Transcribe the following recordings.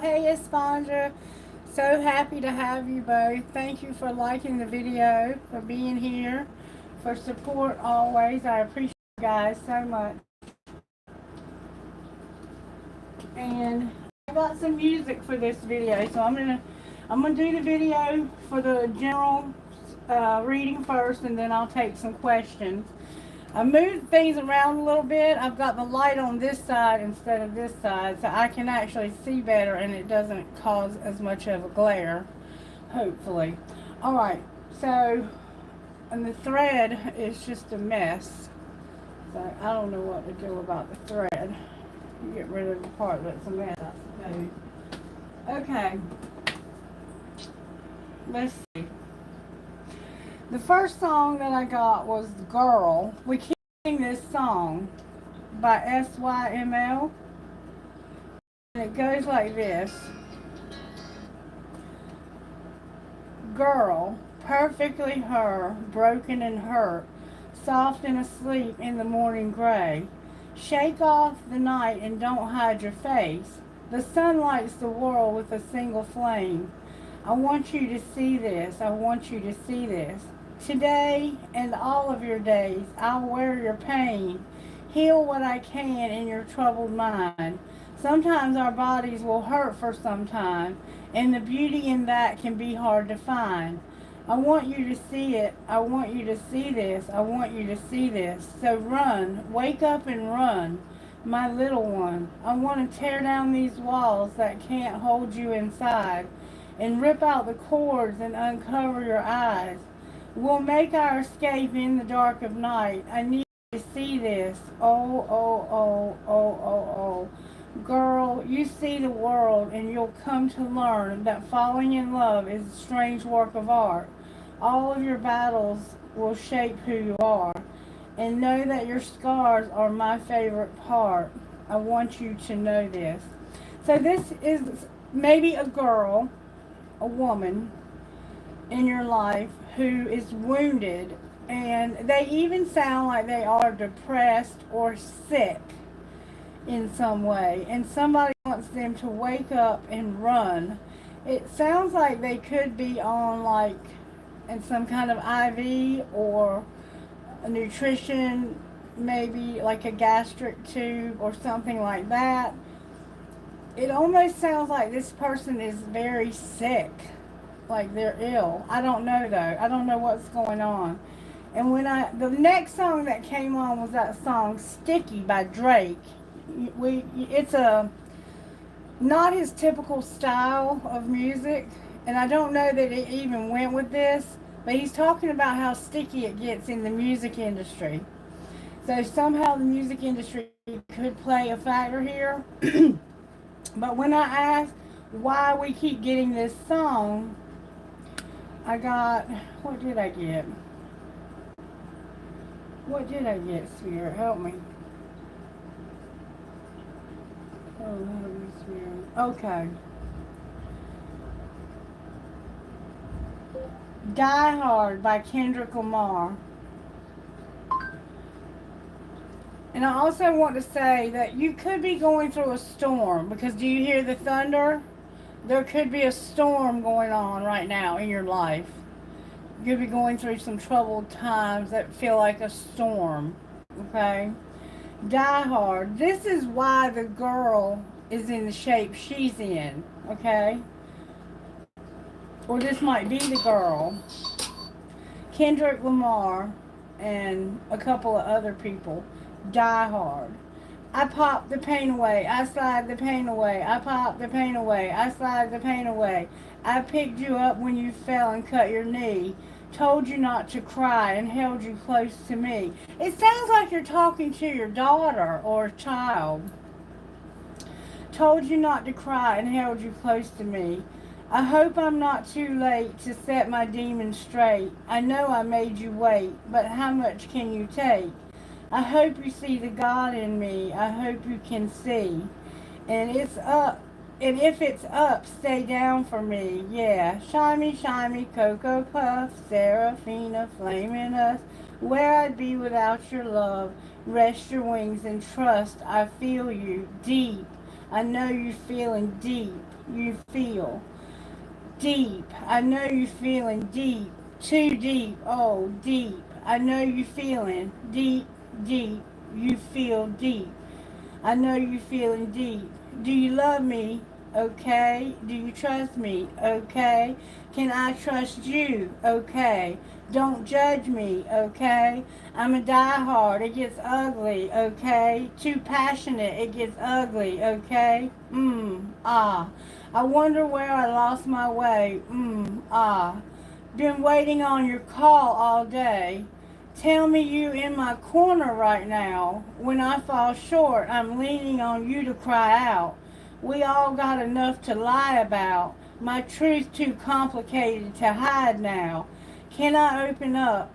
Hey, Espandra. So happy to have you both. Thank you for liking the video, for being here, for support always. I appreciate you guys so much. And I got some music for this video, so I'm gonna do the video for the general reading first, and then I'll take some questions. I moved things around a little bit. I've got the light on this side instead of this side, so I can actually see better and it doesn't cause as much of a glare, hopefully. Alright, so, and the thread is just a mess. So I don't know what to do about the thread. Get rid of the part that's a mess, I suppose. Okay. Let's see. The first song that I got was Girl. We keep singing this song by SYML. And it goes like this. Girl, perfectly her, broken and hurt, soft and asleep in the morning gray. Shake off the night and don't hide your face. The sun lights the world with a single flame. I want you to see this. I want you to see this. Today and all of your days, I'll wear your pain, heal what I can in your troubled mind. Sometimes our bodies will hurt for some time, and the beauty in that can be hard to find. I want you to see it. I want you to see this. I want you to see this. So run, wake up and run, my little one. I want to tear down these walls that can't hold you inside, and rip out the cords and uncover your eyes. We'll make our escape in the dark of night. I need you to see this. Oh, oh, oh, oh, oh, oh. Girl, you see the world and you'll come to learn that falling in love is a strange work of art. All of your battles will shape who you are. And know that your scars are my favorite part. I want you to know this. So this is maybe a girl, a woman in your life who is wounded, and they even sound like they are depressed or sick in some way, and somebody wants them to wake up and run. It sounds like they could be on like in some kind of IV or a nutrition, maybe like a gastric tube or something like that. It almost sounds like this person is very sick, like they're ill. I don't know though. I don't know what's going on. And the next song that came on was that song Sticky by Drake. It's not his typical style of music, and I don't know that it even went with this, but he's talking about how sticky it gets in the music industry. So somehow the music industry could play a factor here. But when I asked why we keep getting this song, I got, what did I get? What did I get, Spirit? Help me. Oh, help me, Spirit. Okay. Die Hard by Kendrick Lamar. And I also want to say that you could be going through a storm, because do you hear the thunder? There could be a storm going on right now in your life. You could be going through some troubled times that feel like a storm. Okay? Die Hard. This is why the girl is in the shape she's in. Okay? Or this might be the girl. Kendrick Lamar and a couple of other people. Die Hard. I pop the pain away. I slide the pain away. I pop the pain away. I slide the pain away. I picked you up when you fell and cut your knee. Told you not to cry and held you close to me. It sounds like you're talking to your daughter or child. Told you not to cry and held you close to me. I hope I'm not too late to set my demons straight. I know I made you wait, but how much can you take? I hope you see the God in me. I hope you can see. And it's up. And if it's up, stay down for me. Yeah. Shiny, shiny, Cocoa Puff, Serafina, flaming us. Where I'd be without your love. Rest your wings and trust. I feel you deep. I know you're feeling deep. You feel deep. I know you're feeling deep. Too deep. Oh, deep. I know you're feeling deep, deep. You feel deep. I know you're feeling deep. Do you love me? Okay. Do you trust me? Okay. Can I trust you? Okay. Don't judge me, okay? I'm a diehard. It gets ugly, okay? Too passionate. It gets ugly, okay? Ah. I wonder where I lost my way. Ah. Been waiting on your call all day. Tell me you in my corner right now. When I fall short, I'm leaning on you to cry out. We all got enough to lie about. My truth too complicated to hide now. Can I open up?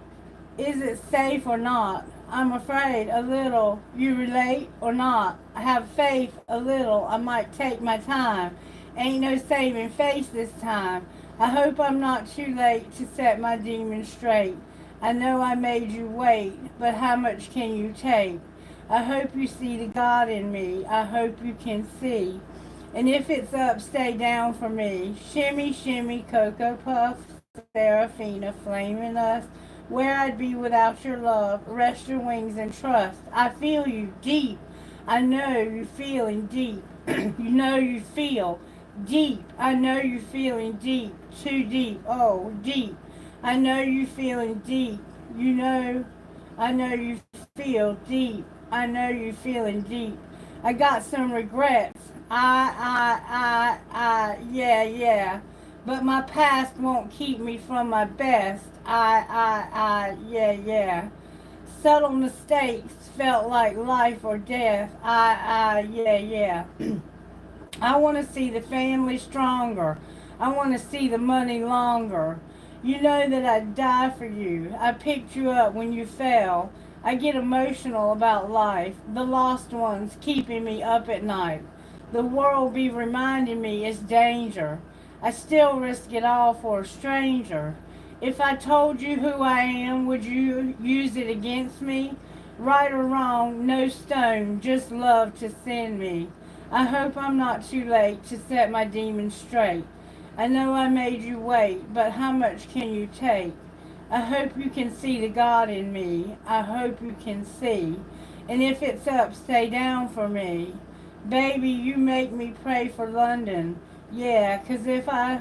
Is it safe or not? I'm afraid a little. You relate or not? I have faith a little. I might take my time. Ain't no saving face this time. I hope I'm not too late to set my demons straight. I know I made you wait, but how much can you take? I hope you see the God in me. I hope you can see. And if it's up, stay down for me. Shimmy, shimmy, Cocoa Puff, Serafina, flaming us. Where I'd be without your love. Rest your wings and trust. I feel you deep. I know you're feeling deep. You know you feel deep. I know you're feeling deep. Too deep. Oh, deep. I know you're feeling deep. You know, I know you feel deep. I know you're feeling deep. I got some regrets. Yeah. But my past won't keep me from my best. Yeah. Subtle mistakes felt like life or death. Yeah. I want to see the family stronger. I want to see the money longer. You know that I'd die for you. I picked you up when you fell. I get emotional about life. The lost ones keeping me up at night. The world be reminding me it's danger. I still risk it all for a stranger. If I told you who I am, would you use it against me? Right or wrong, no stone, just love to send me. I hope I'm not too late to set my demons straight. I know I made you wait, but how much can you take? I hope you can see the God in me. I hope you can see. And if it's up, stay down for me. Baby, you make me pray for London. Yeah, 'cause if I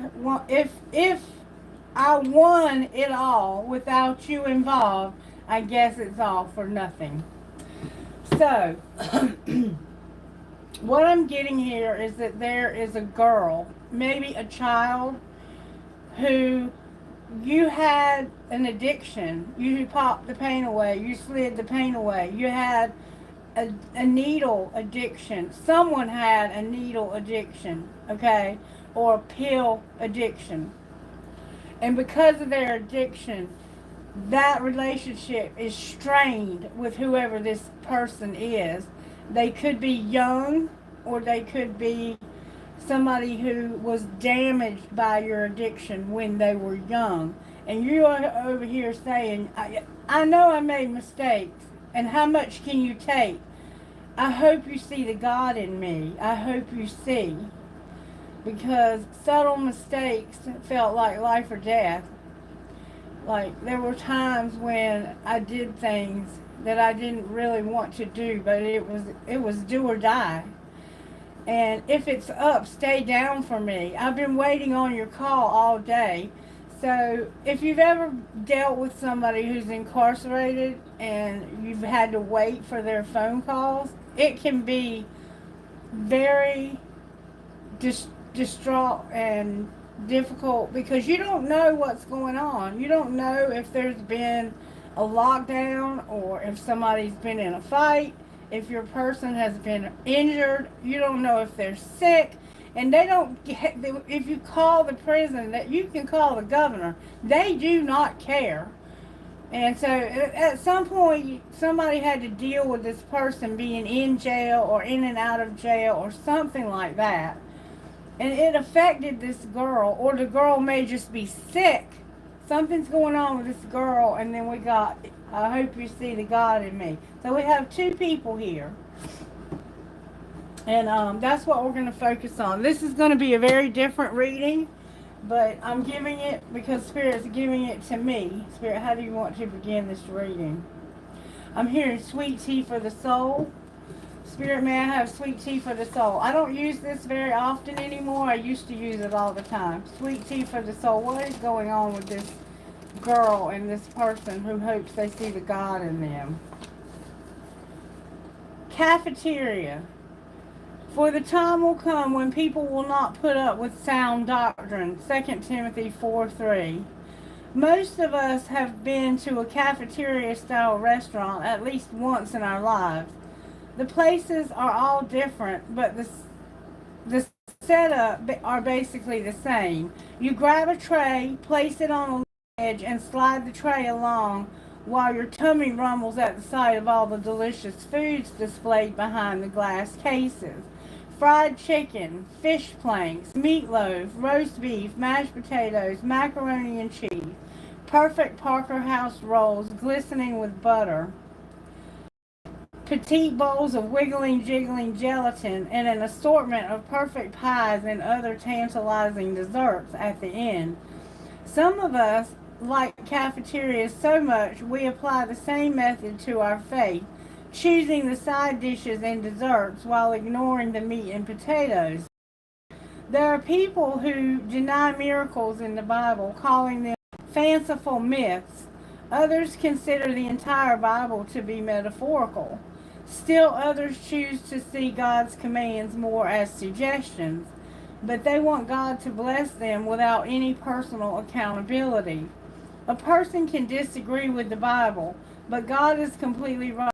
won it all without you involved, I guess it's all for nothing. So, what I'm getting here is that there is a girl, maybe a child, who you had an addiction. You popped the pain away. You slid the pain away. You had a needle addiction. Someone had a needle addiction, okay? Or a pill addiction. And because of their addiction, that relationship is strained with whoever this person is. They could be young, or they could be somebody who was damaged by your addiction when they were young. And you are over here saying, I know I made mistakes, and how much can you take? I hope you see the God in me. I hope you see. Because subtle mistakes felt like life or death. Like, there were times when I did things that I didn't really want to do, but it was do or die. And if it's up, stay down for me. I've been waiting on your call all day. So if you've ever dealt with somebody who's incarcerated and you've had to wait for their phone calls, it can be very distraught and difficult, because you don't know what's going on. You don't know if there's been a lockdown, or if somebody's been in a fight, if your person has been injured. You don't know if they're sick. And they don't get, if you call the prison, that you can call the governor, they do not care. And so at some point, somebody had to deal with this person being in jail or in and out of jail or something like that. And it affected this girl, or the girl may just be sick. Something's going on with this girl, and then we got, I hope you see the God in me. So we have two people here. And that's what we're going to focus on. This is going to be a very different reading, but I'm giving it because Spirit's giving it to me. Spirit, how do you want to begin this reading? I'm hearing sweet tea for the soul. Spirit, may I have sweet tea for the soul? I don't use this very often anymore. I used to use it all the time. Sweet tea for the soul. What is going on with this girl and this person who hopes they see the God in them? Cafeteria. For the time will come when people will not put up with sound doctrine. 2 Timothy 4:3. Most of us have been to a cafeteria-style restaurant at least once in our lives. The places are all different, but the setup are basically the same. You grab a tray, place it on a ledge, and slide the tray along while your tummy rumbles at the sight of all the delicious foods displayed behind the glass cases. Fried chicken, fish planks, meatloaf, roast beef, mashed potatoes, macaroni and cheese, perfect Parker House rolls glistening with butter, petite bowls of wiggling, jiggling gelatin, and an assortment of perfect pies and other tantalizing desserts at the end. Some of us like cafeterias so much we apply the same method to our faith, choosing the side dishes and desserts while ignoring the meat and potatoes. There are people who deny miracles in the Bible, calling them fanciful myths. Others consider the entire Bible to be metaphorical. Still others choose to see God's commands more as suggestions, but they want God to bless them without any personal accountability. A person can disagree with the Bible, but God is completely right.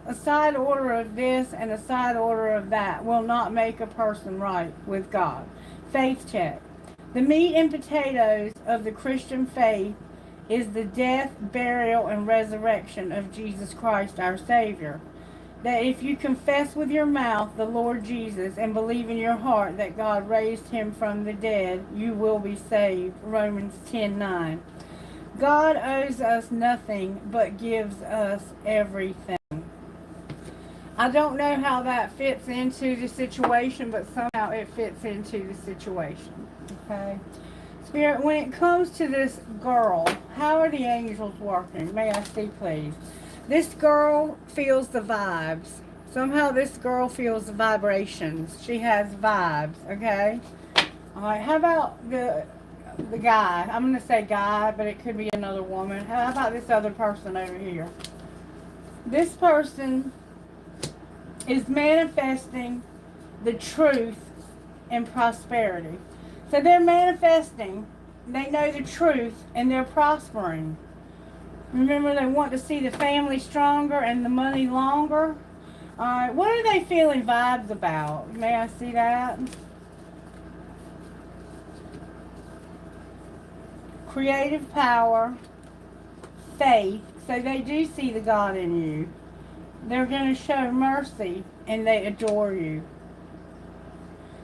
A side order of this and a side order of that will not make a person right with God. Faith check. The meat and potatoes of the Christian faith is the death, burial, and resurrection of Jesus Christ our Savior. That if you confess with your mouth the Lord Jesus and believe in your heart that God raised him from the dead, you will be saved. Romans 10:9. God owes us nothing but gives us everything. I don't know how that fits into the situation, but somehow it fits into the situation. Okay? Spirit, when it comes to this girl, how are the angels working? May I see, please? This girl feels the vibes. Somehow this girl feels the vibrations. She has vibes, okay? All right, how about the guy? I'm going to say guy, but it could be another woman. How about this other person over here? This person is manifesting the truth and prosperity. So they're manifesting, they know the truth, and they're prospering. Remember, they want to see the family stronger and the money longer. Alright, what are they feeling vibes about? May I see that? Creative power, faith. So they do see the God in you. They're going to show mercy and they adore you.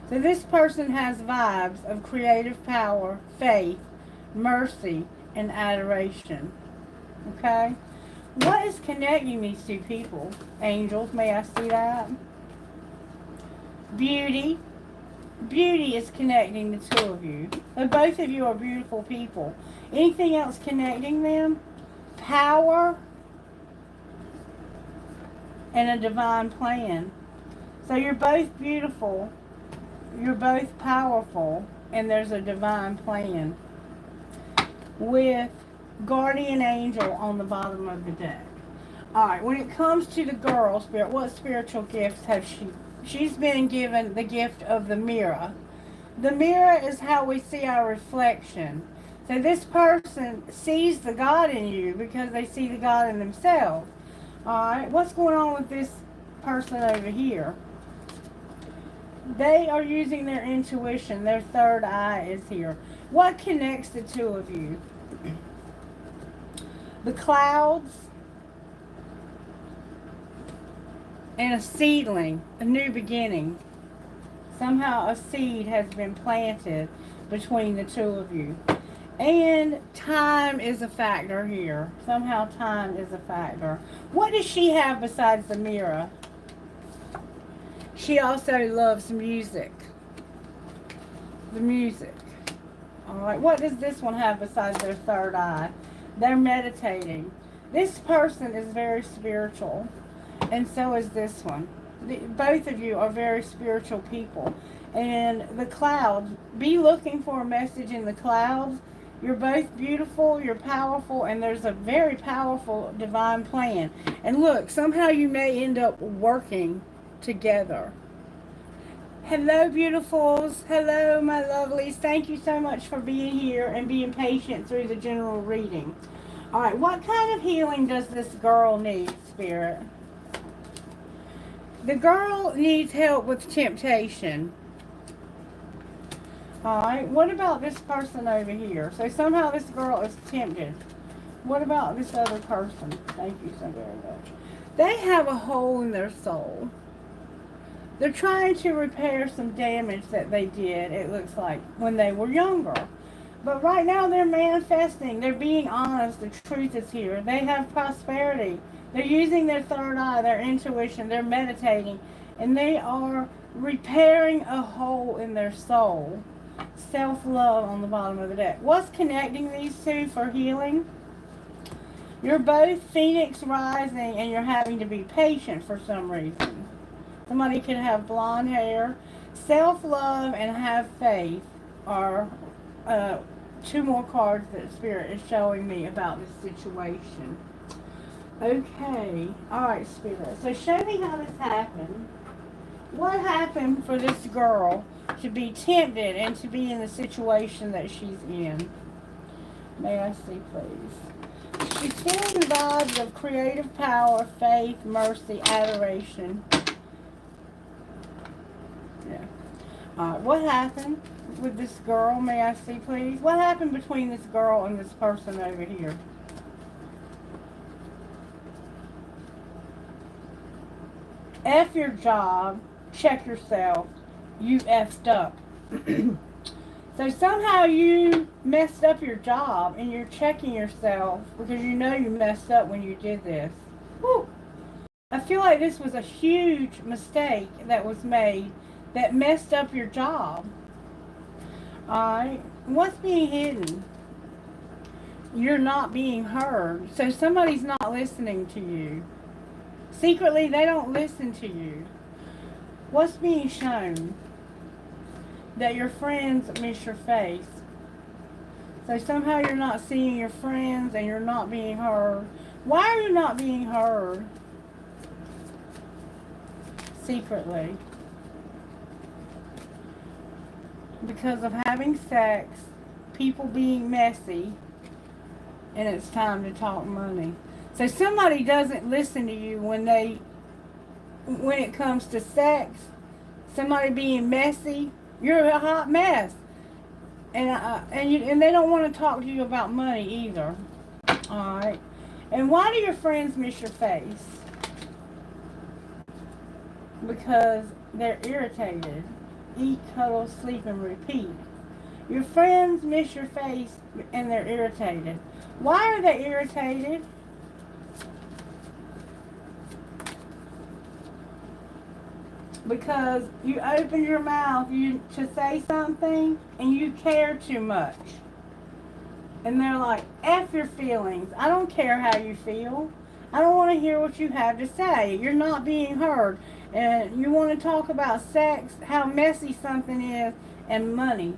So this person has vibes of creative power, faith, mercy, and adoration. Okay? What is connecting these two people? Angels, may I see that? Beauty. Beauty is connecting the two of you. But both of you are beautiful people. Anything else connecting them? Power and a divine plan. So you're both beautiful, you're both powerful, and there's a divine plan with guardian angel on the bottom of the deck. Alright, when it comes to the girl spirit, what spiritual gifts has she? She's been given the gift of the mirror. The mirror is how we see our reflection. So this person sees the God in you because they see the God in themselves. Alright, what's going on with this person over here? They are using their intuition. Their third eye is here. What connects the two of you? The clouds and a seedling, a new beginning. Somehow a seed has been planted between the two of you. And time is a factor here. Somehow time is a factor. What does she have besides the mirror? she also loves music. The music. Alright, what does this one have besides their third eye? They're meditating. This person is very spiritual, and so is this one. Both of you are very spiritual people. And the clouds, be looking for a message in the clouds. You're both beautiful, you're powerful, and there's a very powerful divine plan. And look, somehow you may end up working together. Hello, beautifuls. Hello, my lovelies. Thank you so much for being here and being patient through the general reading. All right, what kind of healing does this girl need, Spirit? The girl needs help with temptation. Alright, what about this person over here? So somehow this girl is tempted. What about this other person? Thank you so very much. They have a hole in their soul. They're trying to repair some damage that they did, it looks like, when they were younger. But right now they're manifesting. They're being honest. The truth is here. They have prosperity. They're using their third eye, their intuition. They're meditating. And they are repairing a hole in their soul. Self-love on the bottom of the deck. What's connecting these two for healing? You're both Phoenix rising, and you're having to be patient for some reason. Somebody could have blonde hair. Self-love and have faith are two more cards that Spirit is showing me about this situation. Okay. Alright, Spirit. So show me how this happened. What happened for this girl to be tempted and to be in the situation that she's in? May I see, please? She's feeling the vibes of creative power, faith, mercy, adoration. Yeah. Alright, what happened with this girl? May I see, please? What happened between this girl and this person over here? F your job. Check yourself. You effed up. So somehow you messed up your job and you're checking yourself because you know you messed up when you did this. Whew. I feel like this was a huge mistake that was made that messed up your job. Alright. What's being hidden? You're not being heard. So somebody's not listening to you. Secretly, they don't listen to you. What's being shown? That your friends miss your face. So somehow you're not seeing your friends and you're not being heard. Why are you not being heard? Secretly. Because of having sex, people being messy, and it's time to talk money. So somebody doesn't listen to you when it comes to sex. Somebody being messy, you're a hot mess, and they don't want to talk to you about money either. All right. And why do your friends miss your face? Because they're irritated. Eat, cuddle, sleep, and repeat. Your friends miss your face and they're irritated. Why are they irritated? Because you open your mouth to say something and you care too much. And they're like, F your feelings. I don't care how you feel. I don't want to hear what you have to say. You're not being heard. And you want to talk about sex, how messy something is, and money.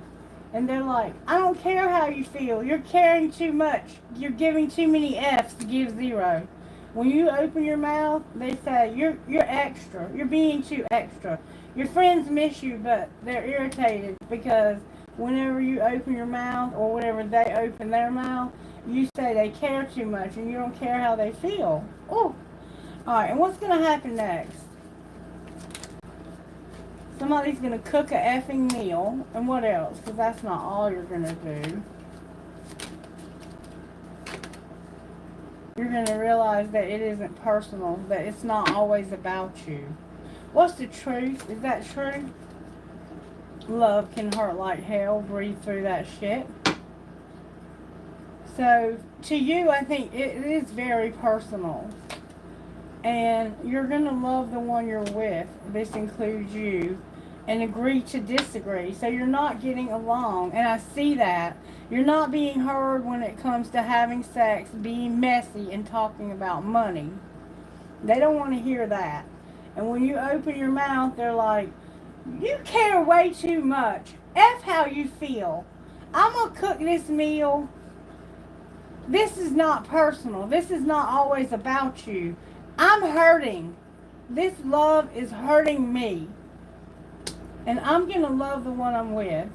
And they're like, I don't care how you feel. You're caring too much. You're giving too many F's to give zero. When you open your mouth, they say, you're extra. You're being too extra. Your friends miss you, but they're irritated because whenever you open your mouth or whenever they open their mouth, you say they care too much and you don't care how they feel. Oh, alright, and what's going to happen next? Somebody's going to cook a effing meal. And what else? Because that's not all you're going to do. You're going to realize that it isn't personal. That it's not always about you. What's the truth? Is that true? Love can hurt like hell. Breathe through that shit. So, to you, I think it is very personal. And you're going to love the one you're with. This includes you. And agree to disagree. So you're not getting along. And I see that. You're not being heard when it comes to having sex, being messy, and talking about money. They don't want to hear that. And when you open your mouth, they're like, you care way too much. F how you feel. I'm going to cook this meal. This is not personal. This is not always about you. I'm hurting. This love is hurting me. And I'm going to love the one I'm with.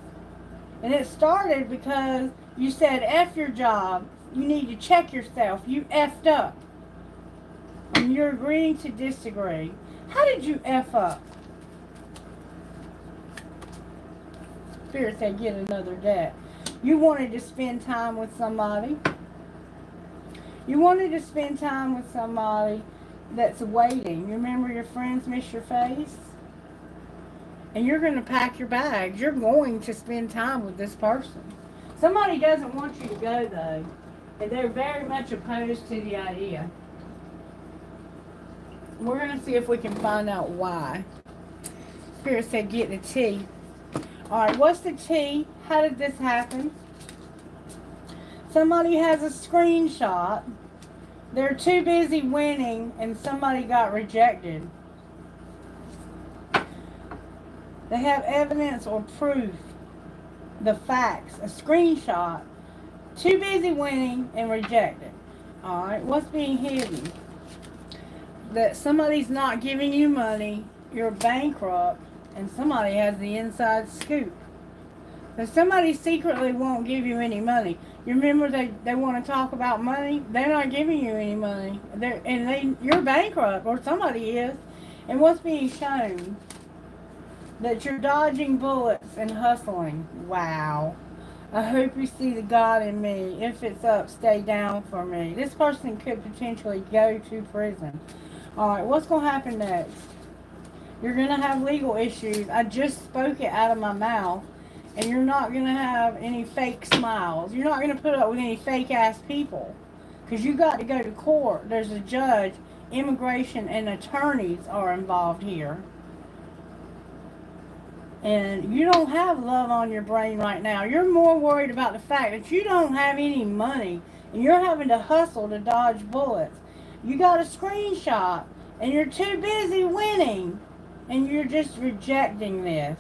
And it started because you said, F your job. You need to check yourself. You F'd up. And you're agreeing to disagree. How did you F up? Spirit said, get another debt. You wanted to spend time with somebody. You wanted to spend time with somebody that's waiting. You remember your friends miss your face? And you're going to pack your bags. You're going to spend time with this person. Somebody doesn't want you to go, though. And they're very much opposed to the idea. We're going to see if we can find out why. Spirit said, get the tea. Alright, what's the tea? How did this happen? Somebody has a screenshot. They're too busy winning and somebody got rejected. They have evidence or proof. The facts. A screenshot. Too busy winning and rejected. Alright, what's being hidden? That somebody's not giving you money. You're bankrupt. And somebody has the inside scoop. So somebody secretly won't give you any money. You remember they want to talk about money? They're not giving you any money. You're bankrupt, or somebody is. And what's being shown? That you're dodging bullets and hustling. Wow. I hope you see the God in me. If it's up, stay down for me. This person could potentially go to prison. Alright, what's going to happen next? You're going to have legal issues. I just spoke it out of my mouth. And you're not going to have any fake smiles. You're not going to put up with any fake ass people. Because you got to go to court. There's a judge, immigration, and attorneys are involved here. And you don't have love on your brain right now. You're more worried about the fact that you don't have any money. And you're having to hustle to dodge bullets. You got a screenshot. And you're too busy winning. And you're just rejecting this.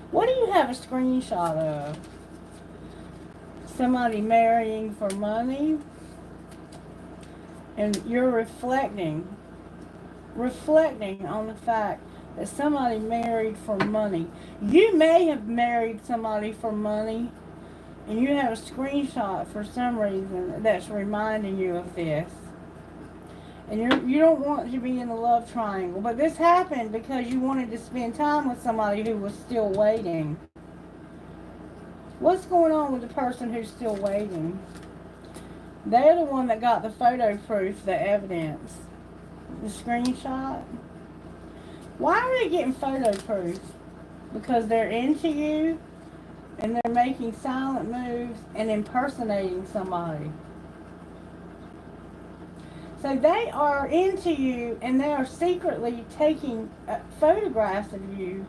What do you have a screenshot of? Somebody marrying for money. And you're reflecting on the fact that somebody married for money. You may have married somebody for money. And you have a screenshot for some reason that's reminding you of this. And you don't want to be in the love triangle. But this happened because you wanted to spend time with somebody who was still waiting. What's going on with the person who's still waiting? They're the one that got the photo proof, the evidence. The screenshot. Why are they getting photo proof? Because they're into you and they're making silent moves and impersonating somebody. So they are into you and they are secretly taking photographs of you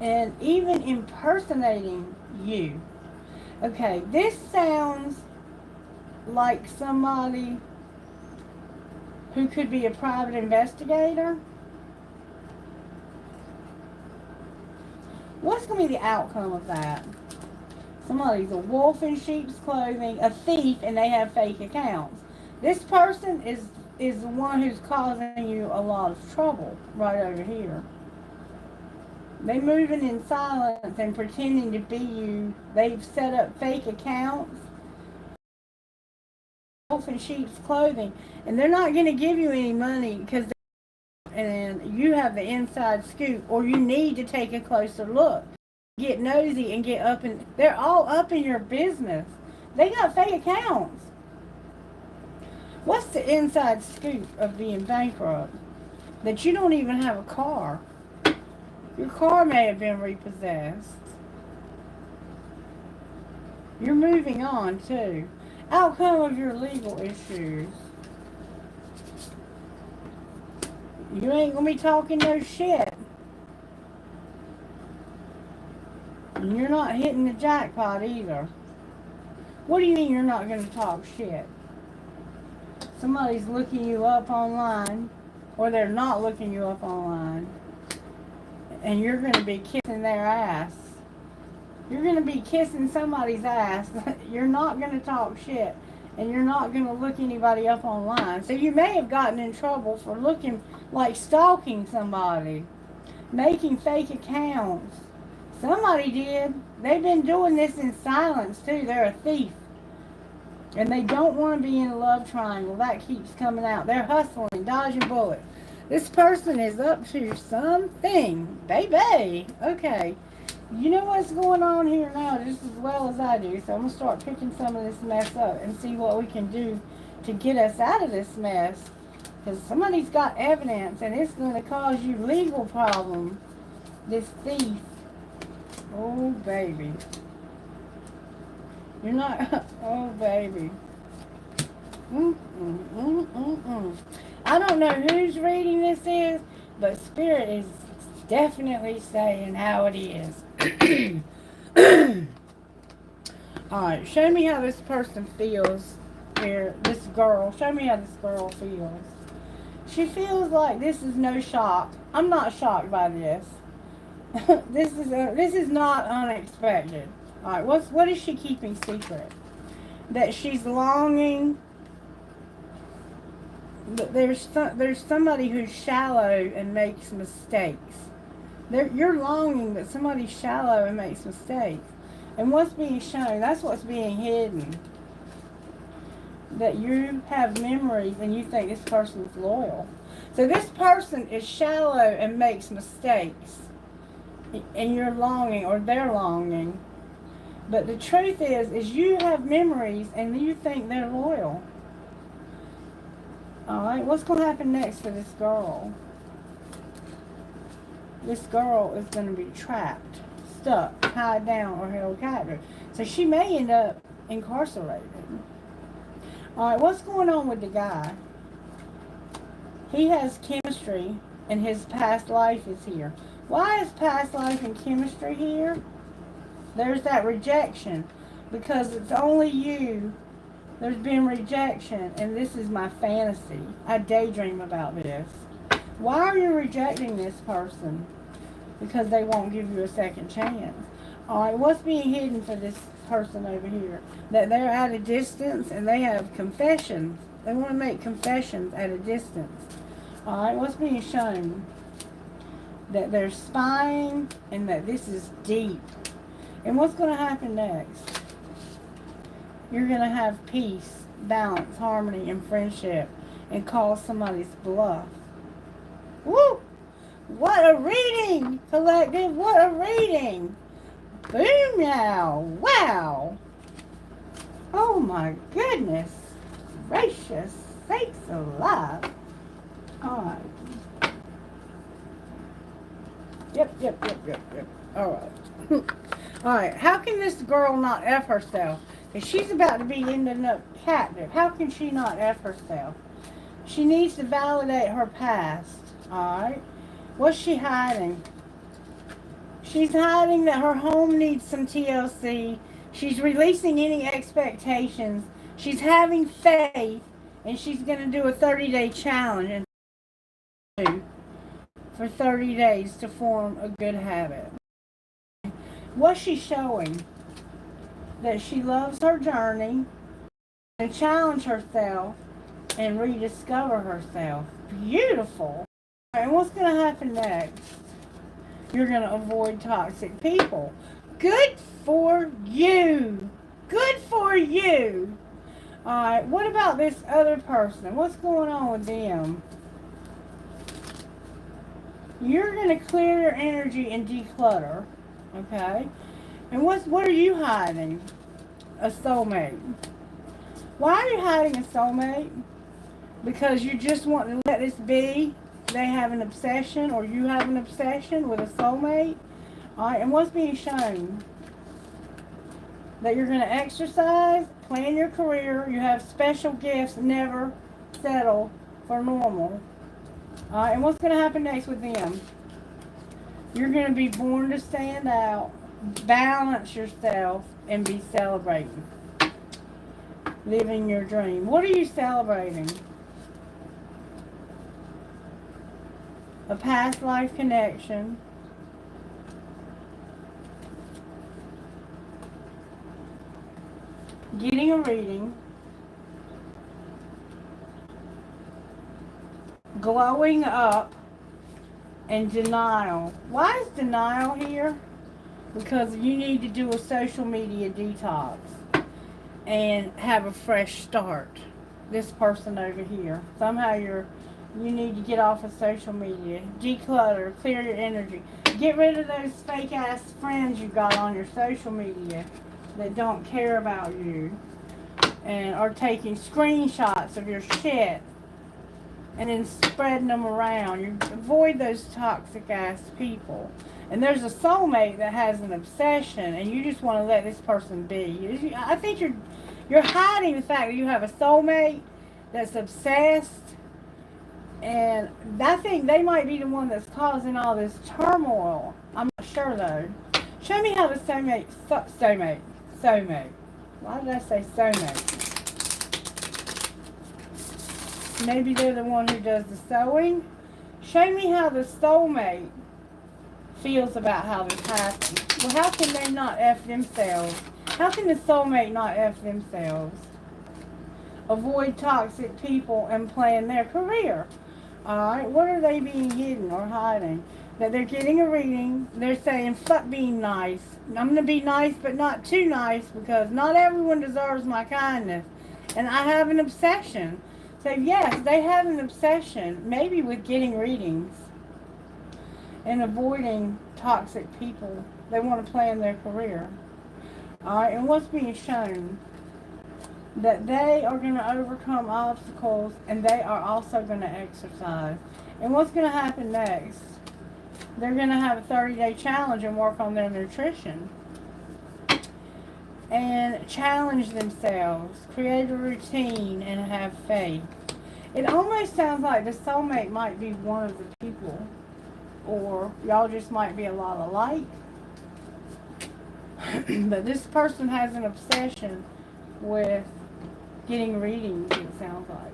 and even impersonating you. Okay, this sounds like somebody who could be a private investigator. What's going to be the outcome of that? Somebody's a wolf in sheep's clothing, a thief, and they have fake accounts. This person is the one who's causing you a lot of trouble right over here. They're moving in silence and pretending to be you. They've set up fake accounts. Wolf in sheep's clothing. And they're not going to give you any money because and you have the inside scoop, or you need to take a closer look. Get nosy and get up in. They're all up in your business. They got fake accounts. What's the inside scoop of being bankrupt? That you don't even have a car. Your car may have been repossessed. You're moving on too. Outcome of your legal issues. You ain't gonna be talking no shit. And you're not hitting the jackpot either. What do you mean you're not gonna talk shit? Somebody's looking you up online, or they're not looking you up online, and you're gonna be kissing their ass. You're gonna be kissing somebody's ass. You're not gonna talk shit. And you're not going to look anybody up online. So you may have gotten in trouble for looking like stalking somebody, making fake accounts. Somebody did. They've been doing this in silence too. They're a thief. And they don't want to be in a love triangle. That keeps coming out. They're hustling, dodging bullets. This person is up to something. Baby. Okay. You know what's going on here now just as well as I do, so I'm going to start picking some of this mess up and see what we can do to get us out of this mess, because somebody's got evidence and it's going to cause you legal problems, this thief. Oh, baby. You're not, oh, baby. I don't know whose reading this is, but Spirit is definitely saying how it is. Alright, show me how this person feels here. This girl. Show me how this girl feels. She feels like this is no shock. I'm not shocked by this. This is not unexpected. Alright, what is she keeping secret? That she's longing. There's somebody who's shallow and makes mistakes. You're longing, but somebody's shallow and makes mistakes. And what's being shown, that's what's being hidden. That you have memories and you think this person's loyal. So this person is shallow and makes mistakes. And you're longing, or they're longing. But the truth is you have memories and you think they're loyal. Alright, what's going to happen next for this girl? This girl is going to be trapped, stuck, tied down, or held captive. So she may end up incarcerated. Alright, what's going on with the guy? He has chemistry, and his past life is here. Why is past life and chemistry here? There's that rejection. Because it's only you. There's been rejection, and this is my fantasy. I daydream about this. Why are you rejecting this person? Because they won't give you a second chance. Alright, what's being hidden for this person over here? That they're at a distance and they have confessions. They want to make confessions at a distance. Alright, what's being shown? That they're spying and that this is deep. And what's going to happen next? You're going to have peace, balance, harmony, and friendship, and call somebody's bluff. Woo! What a reading, collective! What a reading! Boom now! Wow! Oh my goodness! Gracious sakes alive! Alright. Yep. Alright. Alright, how can this girl not F herself? If she's about to be ended up captive, how can she not F herself? She needs to validate her past. Alright. What's she hiding? She's hiding that her home needs some TLC. She's releasing any expectations. She's having faith. And she's going to do a 30-day challenge for 30 days to form a good habit. What's she showing? That she loves her journey and challenge herself and rediscover herself. Beautiful. And what's going to happen next? You're going to avoid toxic people. Good for you. Good for you. Alright, what about this other person? What's going on with them? You're going to clear your energy and declutter. Okay? And what are you hiding? A soulmate. Why are you hiding a soulmate? Because you just want to let this be? They have an obsession, or you have an obsession with a soulmate? Alright, and what's being shown? That you're going to exercise, plan your career, you have special gifts, never settle for normal. And what's going to happen next with them? You're going to be born to stand out, balance yourself, and be celebrating. Living your dream. What are you celebrating? A past life connection. Getting a reading. Glowing up. And denial. Why is denial here? Because you need to do a social media detox and have a fresh start. This person over here. Somehow you need to get off of social media. Declutter. Clear your energy. Get rid of those fake ass friends you got on your social media that don't care about you and are taking screenshots of your shit and then spreading them around. You avoid those toxic ass people. And there's a soulmate that has an obsession, and you just want to let this person be. I think you're hiding the fact that you have a soulmate that's obsessed, and I think they might be the one that's causing all this turmoil. I'm not sure though. Show me how the soulmate. Why did I say soulmate? Maybe they're the one who does the sewing. Show me how the soulmate feels about how this happened. Well, how can they not F themselves? How can the soulmate not F themselves? Avoid toxic people and plan their career. Alright, what are they being hidden or hiding? That they're getting a reading. They're saying, fuck being nice. I'm going to be nice, but not too nice, because not everyone deserves my kindness. And I have an obsession. So yes, they have an obsession, maybe with getting readings and avoiding toxic people. They want to plan their career. Alright, and what's being shown? That they are going to overcome obstacles, and they are also going to exercise. And what's going to happen next? They're going to have a 30-day challenge and work on their nutrition. And challenge themselves, create a routine, and have faith. It almost sounds like the soulmate might be one of the people, or y'all just might be a lot alike. But this person has an obsession with getting readings, it sounds like.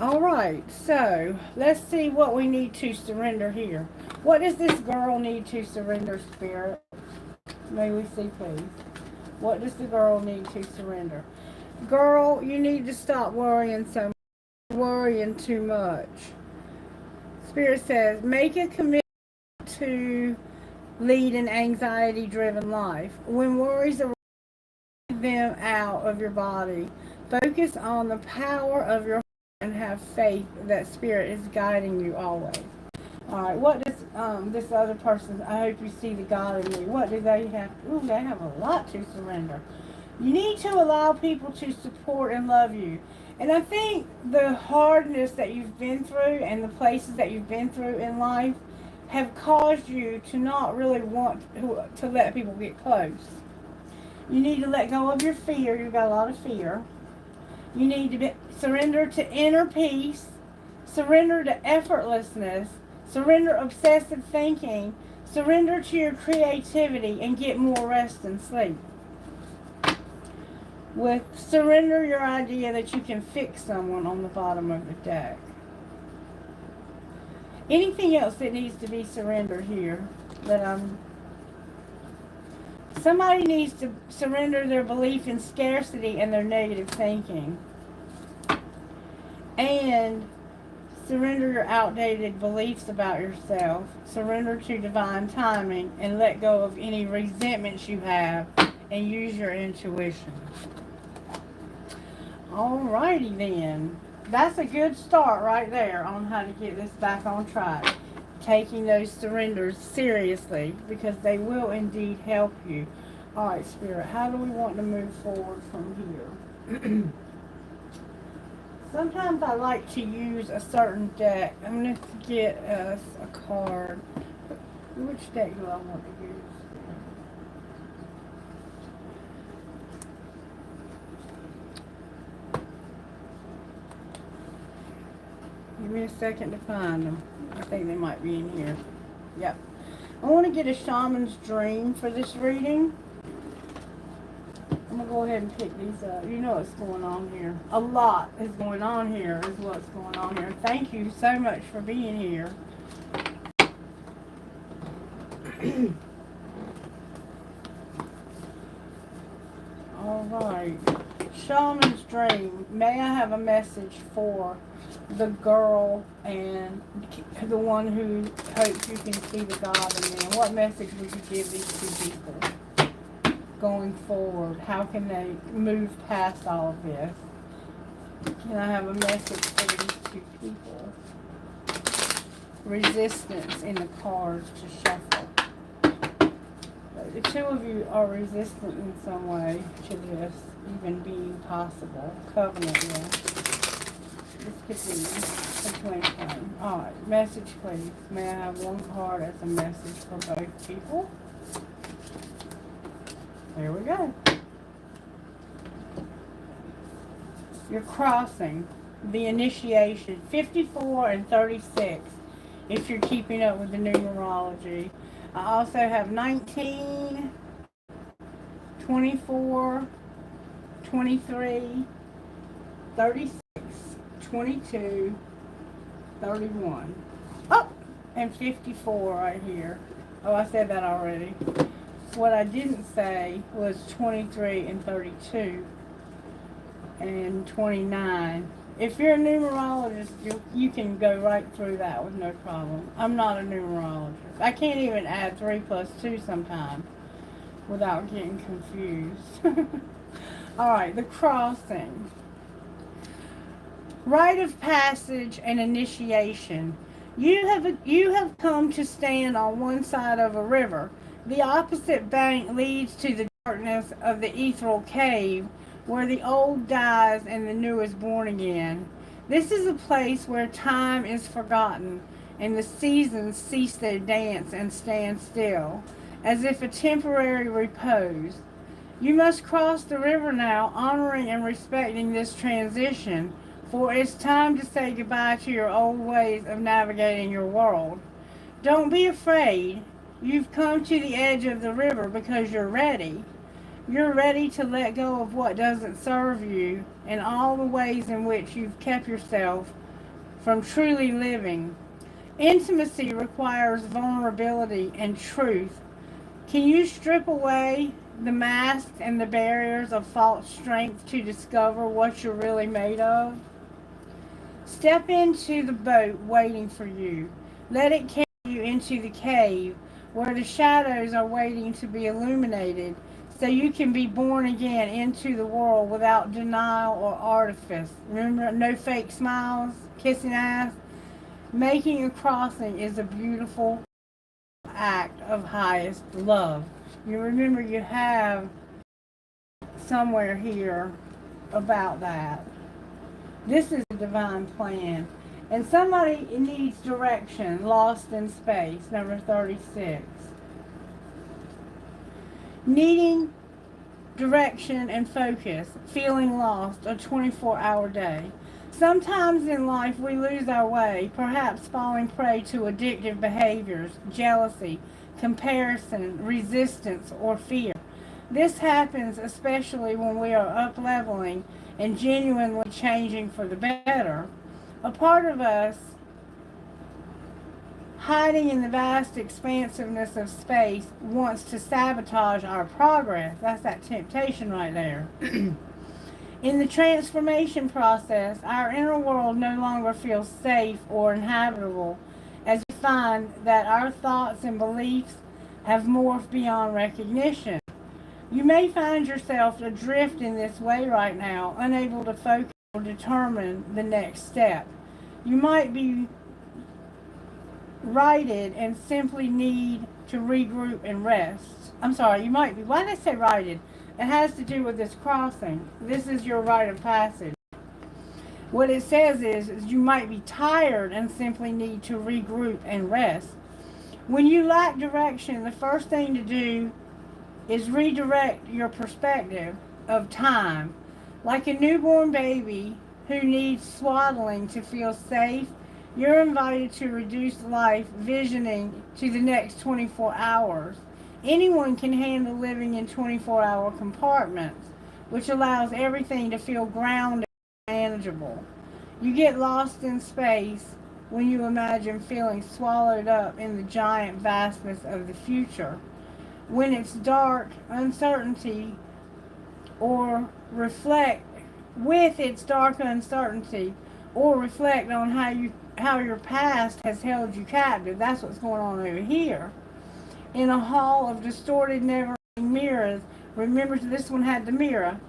Alright, so let's see what we need to surrender here. What does this girl need to surrender, Spirit? May we see, please. What does the girl need to surrender? Girl, you need to stop worrying so much. Worrying too much. Spirit says, make a commitment to lead an anxiety-driven life. When worries arise, them out of your body. Focus on the power of your heart and have faith that Spirit is guiding you always. Alright, what does this other person, I hope you see the God in me. What do they have? Ooh, they have a lot to surrender. You need to allow people to support and love you. And I think the hardness that you've been through and the places that you've been through in life have caused you to not really want to let people get close. You need to let go of your fear. You've got a lot of fear. You need to surrender to inner peace. Surrender to effortlessness. Surrender obsessive thinking. Surrender to your creativity and get more rest and sleep. Surrender your idea that you can fix someone on the bottom of the deck. Anything else that needs to be surrendered here that somebody needs to surrender their belief in scarcity and their negative thinking. And surrender your outdated beliefs about yourself. Surrender to divine timing and let go of any resentments you have and use your intuition. Alrighty then. That's a good start right there on how to get this back on track. Taking those surrenders seriously, because they will indeed help you. Alright, Spirit, how do we want to move forward from here? Sometimes I like to use a certain deck. I'm going to get us a card. Which deck do I want to use? me a second to find them. I think they might be in here. Yep. I want to get a shaman's dream for this reading. I'm going to go ahead and pick these up. You know what's going on here. A lot is going on here is what's going on here. Thank you so much for being here. All right. Shaman's dream. May I have a message for the girl and the one who hopes you can see the God in them? What message would you give these two people going forward? How can they move past all of this? Can I have a message for these two people? Resistance in the cards to shuffle. The two of you are resistant in some way to this even being possible. Covenant, yes. This could be a twin flame. Alright, message please. May I have one card as a message for both people? There we go. You're crossing the initiation 54 and 36 if you're keeping up with the numerology. I also have 19, 24, 23, 36, 22, 31. Oh, and 54 right here. Oh, I said that already. What I didn't say was 23 and 32 and 29. If you're a numerologist, you can go right through that with no problem. I'm not a numerologist. I can't even add 3 plus 2 sometimes without getting confused. Alright, the crossing. Rite of passage and initiation. You have come to stand on one side of a river. The opposite bank leads to the darkness of the ethereal cave, where the old dies and the new is born again. This is a place where time is forgotten and the seasons cease their dance and stand still, as if a temporary repose. You must cross the river now, honoring and respecting this transition, for it's time to say goodbye to your old ways of navigating your world. Don't be afraid. You've come to the edge of the river because you're ready. You're ready to let go of what doesn't serve you and all the ways in which you've kept yourself from truly living. Intimacy requires vulnerability and truth. Can you strip away the masks and the barriers of false strength to discover what you're really made of? Step into the boat waiting for you. Let it carry you into the cave where the shadows are waiting to be illuminated, so you can be born again into the world without denial or artifice. Remember, no fake smiles, kissing ass. Making a crossing is a beautiful act of highest love. You remember you have somewhere here about that. This is a divine plan. And somebody needs direction, lost in space, number 36. Needing direction and focus, feeling lost, a 24-hour day. Sometimes in life we lose our way, perhaps falling prey to addictive behaviors, jealousy, comparison, resistance, or fear. This happens especially when we are up-leveling and genuinely changing for the better. A part of us hiding in the vast expansiveness of space wants to sabotage our progress. That's that temptation right there. In the transformation process, our inner world no longer feels safe or inhabitable, as we find that our thoughts and beliefs have morphed beyond recognition. You may find yourself adrift in this way right now, unable to focus or determine the next step. You might be righted and simply need to regroup and rest. I'm sorry, you might be. Why did I say righted? It has to do with this crossing. This is your rite of passage. What it says is you might be tired and simply need to regroup and rest. When you lack direction, the first thing to do is redirect your perspective of time. Like a newborn baby who needs swaddling to feel safe, You're invited to reduce life visioning to the next 24 hours. Anyone can handle living in 24-hour compartments, which allows everything to feel grounded and manageable. You get lost in space when you imagine feeling swallowed up in the giant vastness of the future. When it's dark, uncertainty, or reflect with its dark uncertainty, or reflect on how your past has held you captive. That's what's going on over here. In a hall of distorted, never-ending mirrors. Remember, this one had the mirror,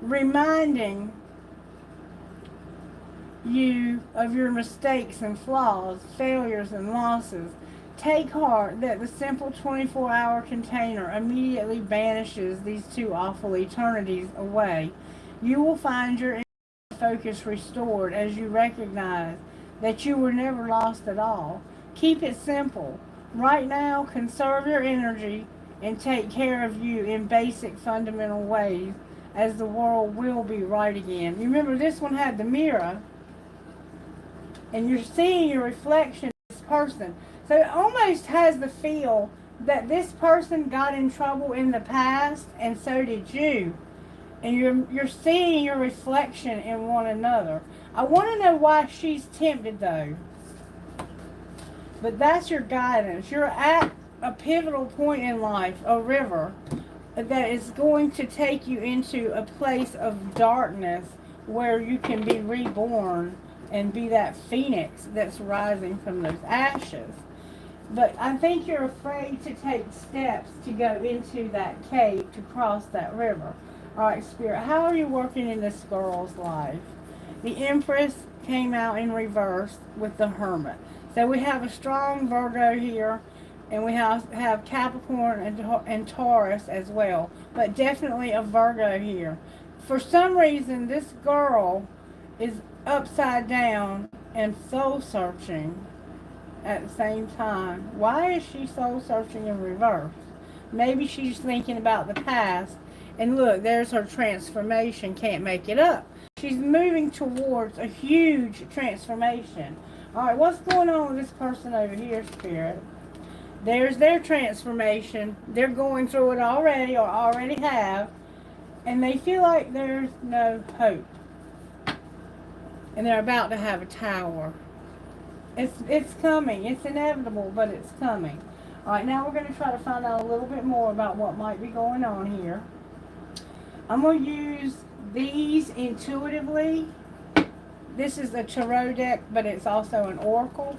reminding you of your mistakes and flaws, failures and losses. Take heart that the simple 24-hour container immediately banishes these two awful eternities away. You will find your focus restored as you recognize that you were never lost at all. Keep it simple. Right now, conserve your energy and take care of you in basic fundamental ways, as the world will be right again. You remember, this one had the mirror, and you're seeing your reflection of this person. So it almost has the feel that this person got in trouble in the past, and so did you. And you're seeing your reflection in one another. I want to know why she's tempted, though. But that's your guidance. You're at a pivotal point in life, a river, that is going to take you into a place of darkness where you can be reborn and be that phoenix that's rising from those ashes. But I think you're afraid to take steps to go into that cave to cross that river. All right, Spirit, how are you working in this girl's life? The Empress came out in reverse with the Hermit. So we have a strong Virgo here, and we have Capricorn and Taurus as well, but definitely a Virgo here. For some reason, this girl is upside down and soul searching at the same time. Why is she soul searching in reverse? Maybe she's thinking about the past. And look, there's her transformation. Can't make it up. She's moving towards a huge transformation. All right, what's going on with this person over here, Spirit? There's their transformation. They're going through it already, or already have. And they feel like there's no hope. And they're about to have a tower. It's coming. It's inevitable, but it's coming. All right, now we're going to try to find out a little bit more about what might be going on here. I'm going to use these intuitively. This is a tarot deck, but it's also an oracle.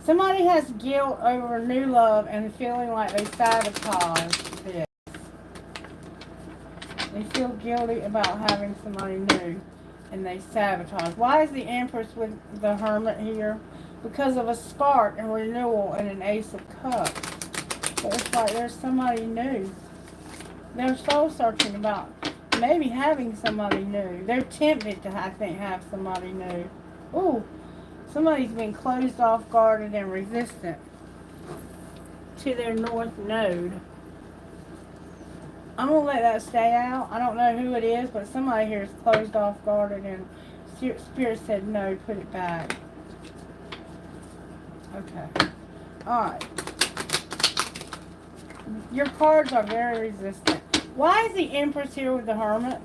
Somebody has guilt over new love and feeling like they sabotaged this. They feel guilty about having somebody new, and they sabotage. Why is the Empress with the Hermit here? Because of a spark and renewal and an Ace of Cups. So it's like there's somebody new. They're soul searching about maybe having somebody new. They're tempted to, I think, have somebody new. Ooh, somebody's been closed off, guarded, and resistant to their north node. I'm going to let that stay out. I don't know who it is, but somebody here is closed off, guarded, and Spirit said no, put it back. Okay. Alright. Your cards are very resistant. Why is the Empress here with the Hermit?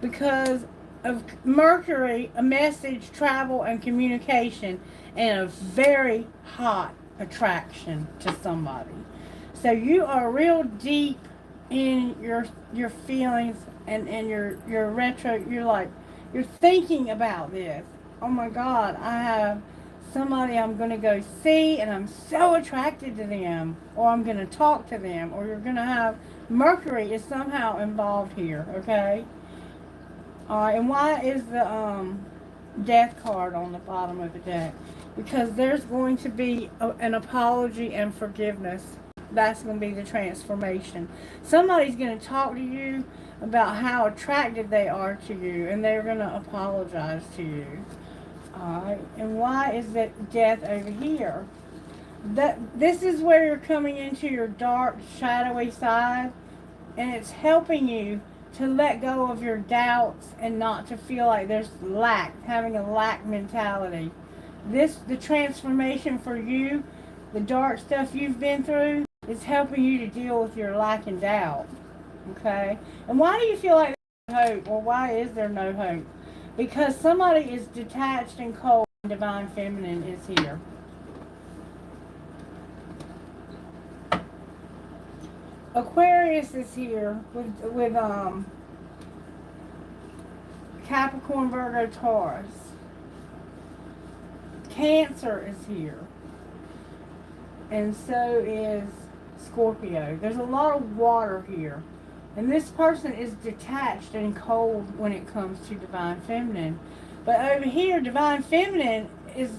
Because of Mercury, a message, travel, and communication, and a very hot attraction to somebody. So you are real deep in your feelings and your retro. You're thinking about this. Oh my God, I have somebody I'm going to go see, and I'm so attracted to them, or I'm going to talk to them, or you're going to have Mercury is somehow involved here, okay? And why is the Death card on the bottom of the deck? Because there's going to be an apology and forgiveness. That's going to be the transformation. Somebody's going to talk to you about how attracted they are to you, and they're going to apologize to you. Alright, and why is that Death over here? This is where you're coming into your dark, shadowy side, and it's helping you to let go of your doubts and not to feel like there's lack, having a lack mentality. The transformation for you, the dark stuff you've been through, is helping you to deal with your lack and doubt. Okay? And why do you feel like there's no hope? Or why is there no hope? Because somebody is detached and cold and divine feminine is here. Aquarius is here with Capricorn, Virgo, Taurus. Cancer is here. And so is Scorpio. There's a lot of water here. And this person is detached and cold when it comes to divine feminine. But over here, divine feminine is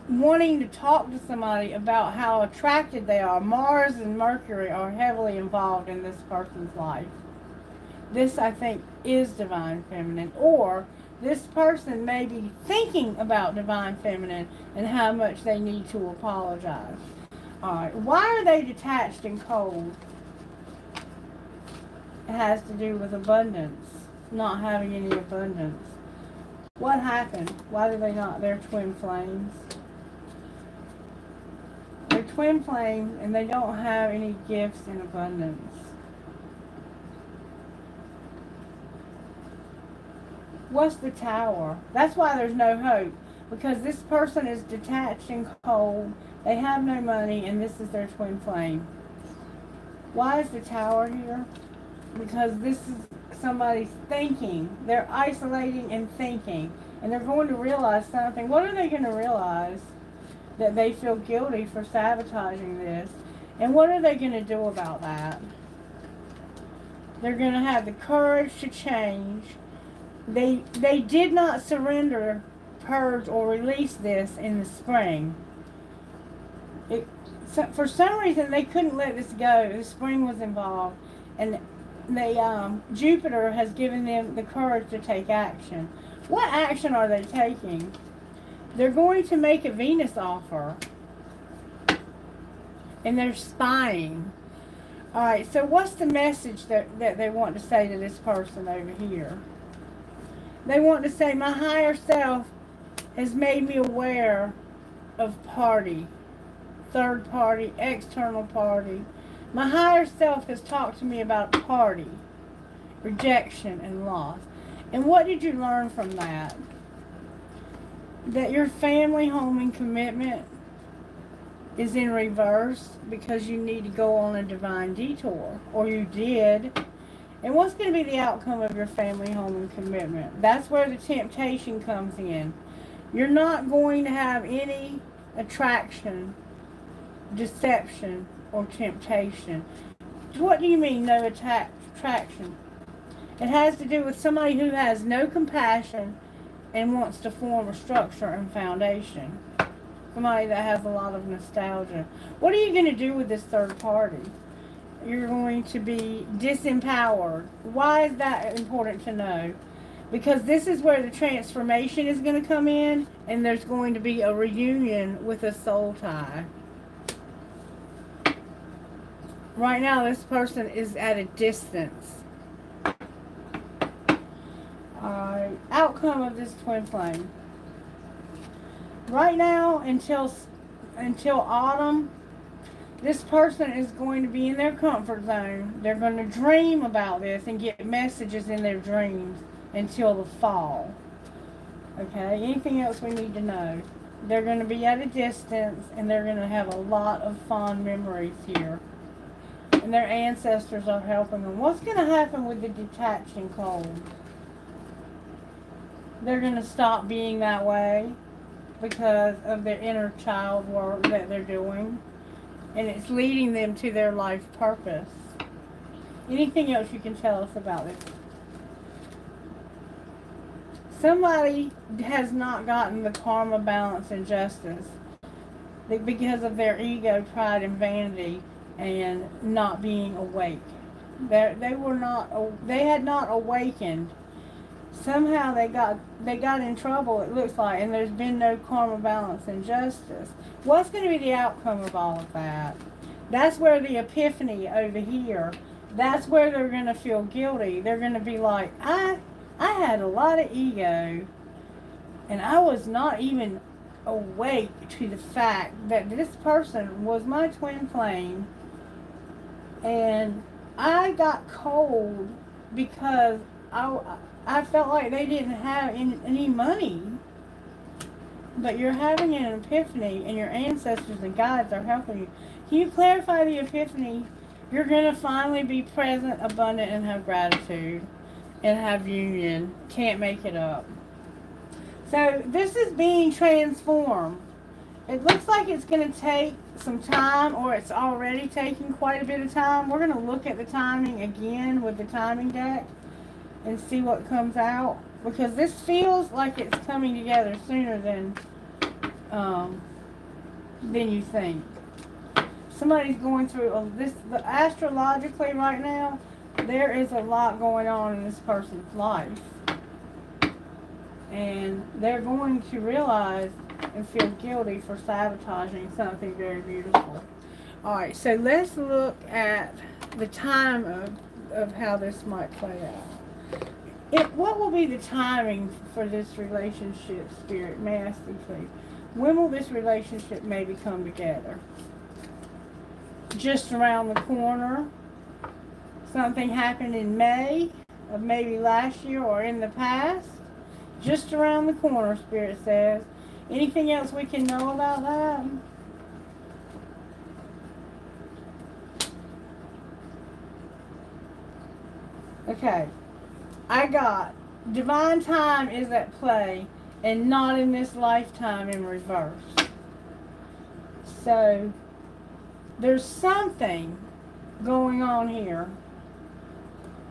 wanting to talk to somebody about how attracted they are. Mars and Mercury are heavily involved in this person's life. This, I think, is divine feminine. Or this person may be thinking about divine feminine and how much they need to apologize. Alright, why are they detached and cold? It has to do with abundance, not having any abundance. What happened? Why do they not? They're twin flames. They're twin flames and they don't have any gifts in abundance. What's the Tower? That's why there's no hope. Because this person is detached and cold. They have no money and this is their twin flame. Why is the Tower here? Because this is somebody's thinking. They're isolating and thinking. And they're going to realize something. What are they going to realize? That they feel guilty for sabotaging this. And what are they going to do about that? They're going to have the courage to change. They did not surrender, purge, or release this in the spring. For some reason, they couldn't let this go. The spring was involved. And Jupiter has given them the courage to take action. What action are they taking? They're going to make a Venus offer. And they're spying. Alright, so what's the message that they want to say to this person over here? They want to say, my higher self has made me aware of party. Third party, external party. My higher self has talked to me about party. Rejection and loss. And what did you learn from that? That your family, home, and commitment is in reverse because you need to go on a divine detour. Or you did. And what's going to be the outcome of your family, home, and commitment? That's where the temptation comes in. You're not going to have any attraction, deception, or temptation. What do you mean, no attraction? It has to do with somebody who has no compassion and wants to form a structure and foundation. Somebody that has a lot of nostalgia. What are you going to do with this third party? You're going to be disempowered. Why is that important to know? Because this is where the transformation is going to come in, and there's going to be a reunion with a soul tie. Right now, this person is at a distance. Outcome of this twin flame. Right now, until autumn, this person is going to be in their comfort zone. They're going to dream about this and get messages in their dreams until the fall. Okay, anything else we need to know? They're going to be at a distance and they're going to have a lot of fond memories here. And their ancestors are helping them. What's going to happen with the detached and cold? They're going to stop being that way because of their inner child work that they're doing. And it's leading them to their life purpose. Anything else you can tell us about this? Somebody has not gotten the karma, balance, and justice because of their ego, pride, and vanity, and not being awake. They had not awakened. Somehow they got in trouble, it looks like, and there's been no karma, balance, and justice. What's going to be the outcome of all of that? That's where the epiphany over here, that's where they're going to feel guilty. They're going to be like, I had a lot of ego, and I was not even awake to the fact that this person was my twin flame, and I got cold because I felt like they didn't have any money. But you're having an epiphany, and your ancestors and guides are helping you. Can you clarify the epiphany? You're going to finally be present, abundant, and have gratitude, and have union. Can't make it up. So this is being transformed. It looks like it's going to take some time, or it's already taking quite a bit of time. We're going to look at the timing again with the timing deck and see what comes out, because this feels like it's coming together sooner than you think. Somebody's going through this. Astrologically, right now, there is a lot going on in this person's life, and they're going to realize and feel guilty for sabotaging something very beautiful. All right, so let's look at the time of how this might play out. What will be the timing for this relationship, Spirit? May I ask you, please? When will this relationship maybe come together? Just around the corner? Something happened in May of maybe last year or in the past? Just around the corner, Spirit says. Anything else we can know about that? Okay. I got divine time is at play, and not in this lifetime in reverse. So there's something going on here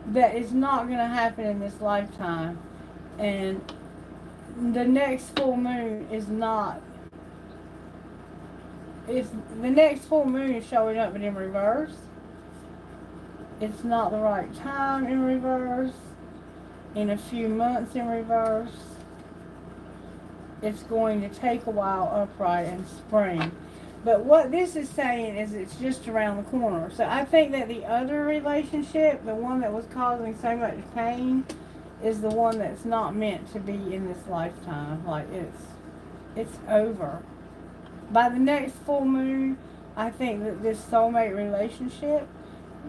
that is not going to happen in this lifetime, and the next full moon is not. The next full moon is showing up, but in reverse. It's not the right time in reverse. In a few months in reverse. It's going to take a while upright in spring. But what this is saying is it's just around the corner. So I think that the other relationship, the one that was causing so much pain, is the one that's not meant to be in this lifetime. Like it's over. By the next full moon, I think that this soulmate relationship,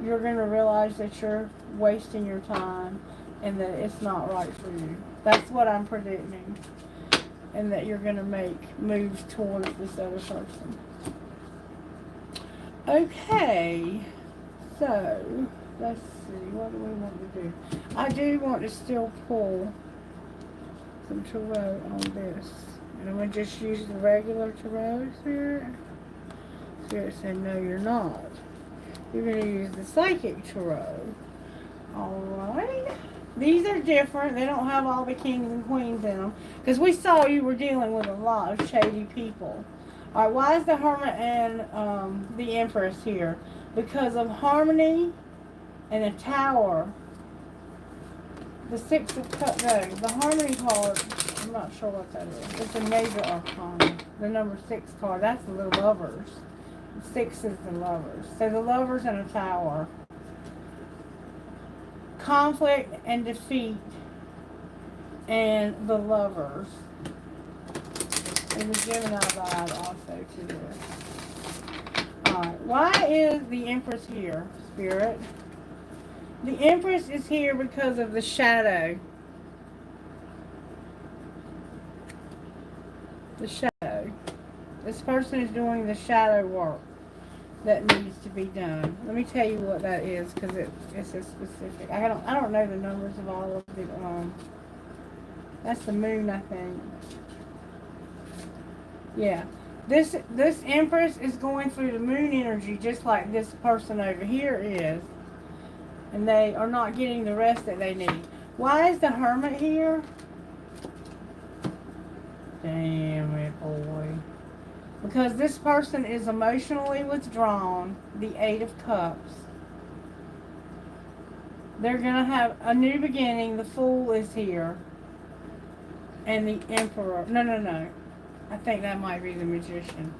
you're going to realize that you're wasting your time and that it's not right for you. That's what I'm predicting. And that you're going to make moves towards this other person. Okay. So, let's see. What do we want to do? I do want to still pull some tarot on this. And I'm going to just use the regular tarot, Spirit. Spirit said, no, you're not. You're going to use the psychic tarot. Alright. These are different. They don't have all the kings and queens in them. Because we saw you were dealing with a lot of shady people. Alright, why is the Hermit and the Empress here? Because of harmony and a Tower. The Six of Cups, no, the Harmony card, I'm not sure what that is. It's a major arcana. The number 6 card, that's the Lovers. 6 is the Lovers. So the Lovers and a Tower. Conflict and defeat, and the Lovers. And the Gemini vibe also to this. Alright, why is the Empress here, Spirit? The Empress is here because of the shadow. The shadow. This person is doing the shadow work that needs to be done. Let me tell you what that is, because it's a specific. I don't know the numbers of all of the. That's the moon, I think. Yeah, this Empress is going through the moon energy, just like this person over here is, and they are not getting the rest that they need. Why is the Hermit here? Damn it, boy. Because this person is emotionally withdrawn, the 8 of Cups. They're going to have a new beginning. The Fool is here. And the Emperor. No. I think that might be the Magician.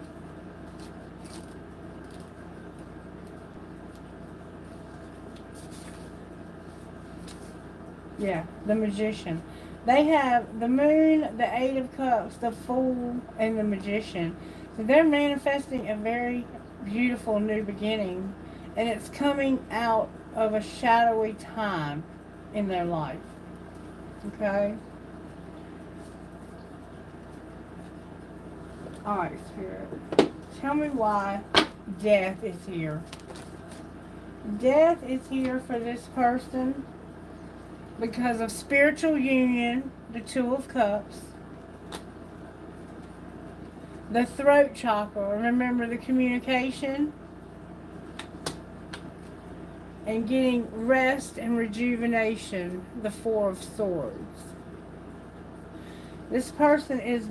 Yeah, the Magician. They have the Moon, the Eight of Cups, the Fool, and the Magician. So they're manifesting a very beautiful new beginning, and it's coming out of a shadowy time in their life. Okay? Alright, Spirit. Tell me why death is here. Death is here for this person because of spiritual union, the Two of Cups, the throat chakra, remember the communication, and getting rest and rejuvenation, the Four of Swords. This person is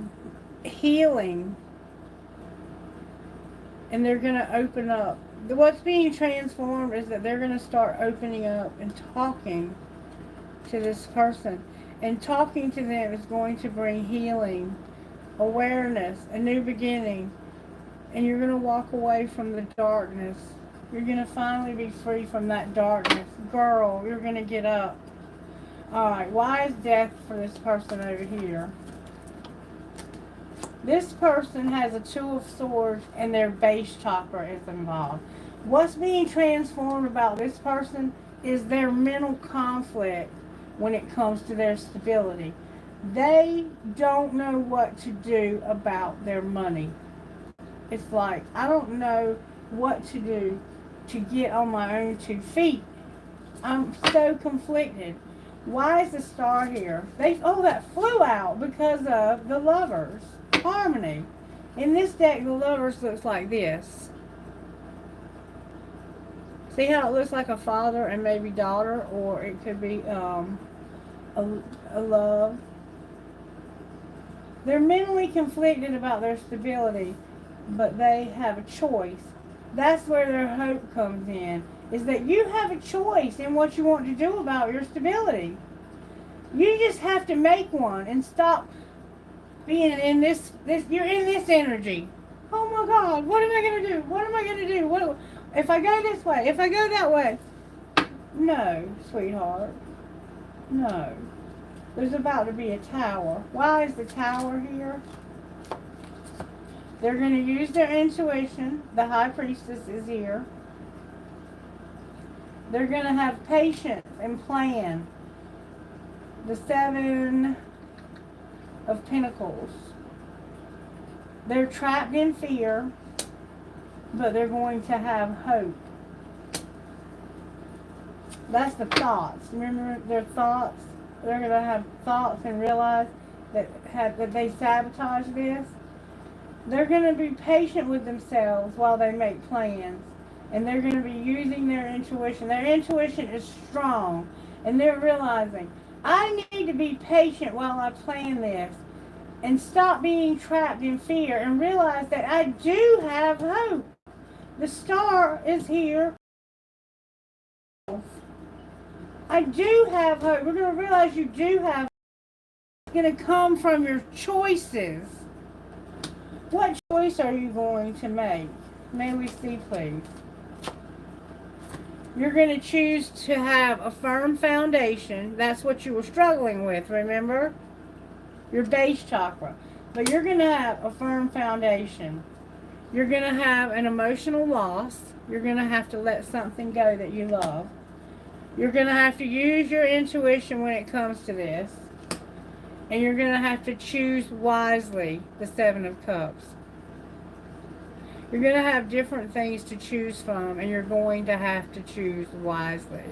healing, and they're going to open up. What's being transformed is that they're going to start opening up and talking to this person. And talking to them is going to bring healing, awareness, a new beginning. And you're going to walk away from the darkness. You're going to finally be free from that darkness. Girl, you're going to get up. Alright, why is death for this person over here? This person has a Two of Swords and their base chakra is involved. What's being transformed about this person is their mental conflict when it comes to their stability. They don't know what to do about their money. It's like, I don't know what to do to get on my own 2 feet. I'm so conflicted. Why is the star here? That flew out because of the Lovers. Harmony. In this deck, the Lovers looks like this. See how it looks like a father and maybe daughter, or it could be a love. They're mentally conflicted about their stability, but they have a choice. That's where their hope comes in, is that you have a choice in what you want to do about your stability. You just have to make one and stop being in this you're in this energy. Oh my God, what am I going to do? What am I going to do? If I go this way? If I go that way? No, sweetheart. No. There's about to be a tower. Why is the tower here? They're going to use their intuition. The High Priestess is here. They're going to have patience and plan. The Seven of Pentacles. They're trapped in fear, but they're going to have hope. That's the thoughts. Remember their thoughts? They're going to have thoughts and realize that they sabotage this. They're going to be patient with themselves while they make plans. And they're going to be using their intuition. Their intuition is strong. And they're realizing, I need to be patient while I plan this. And stop being trapped in fear. And realize that I do have hope. The star is here. I do have hope. We're going to realize you do have hope. It's going to come from your choices. What choice are you going to make? May we see, please? You're going to choose to have a firm foundation. That's what you were struggling with, remember? Your base chakra. But you're going to have a firm foundation. You're going to have an emotional loss. You're going to have to let something go that you love. You're going to have to use your intuition when it comes to this. And you're going to have to choose wisely, the Seven of Cups. You're going to have different things to choose from, and you're going to have to choose wisely.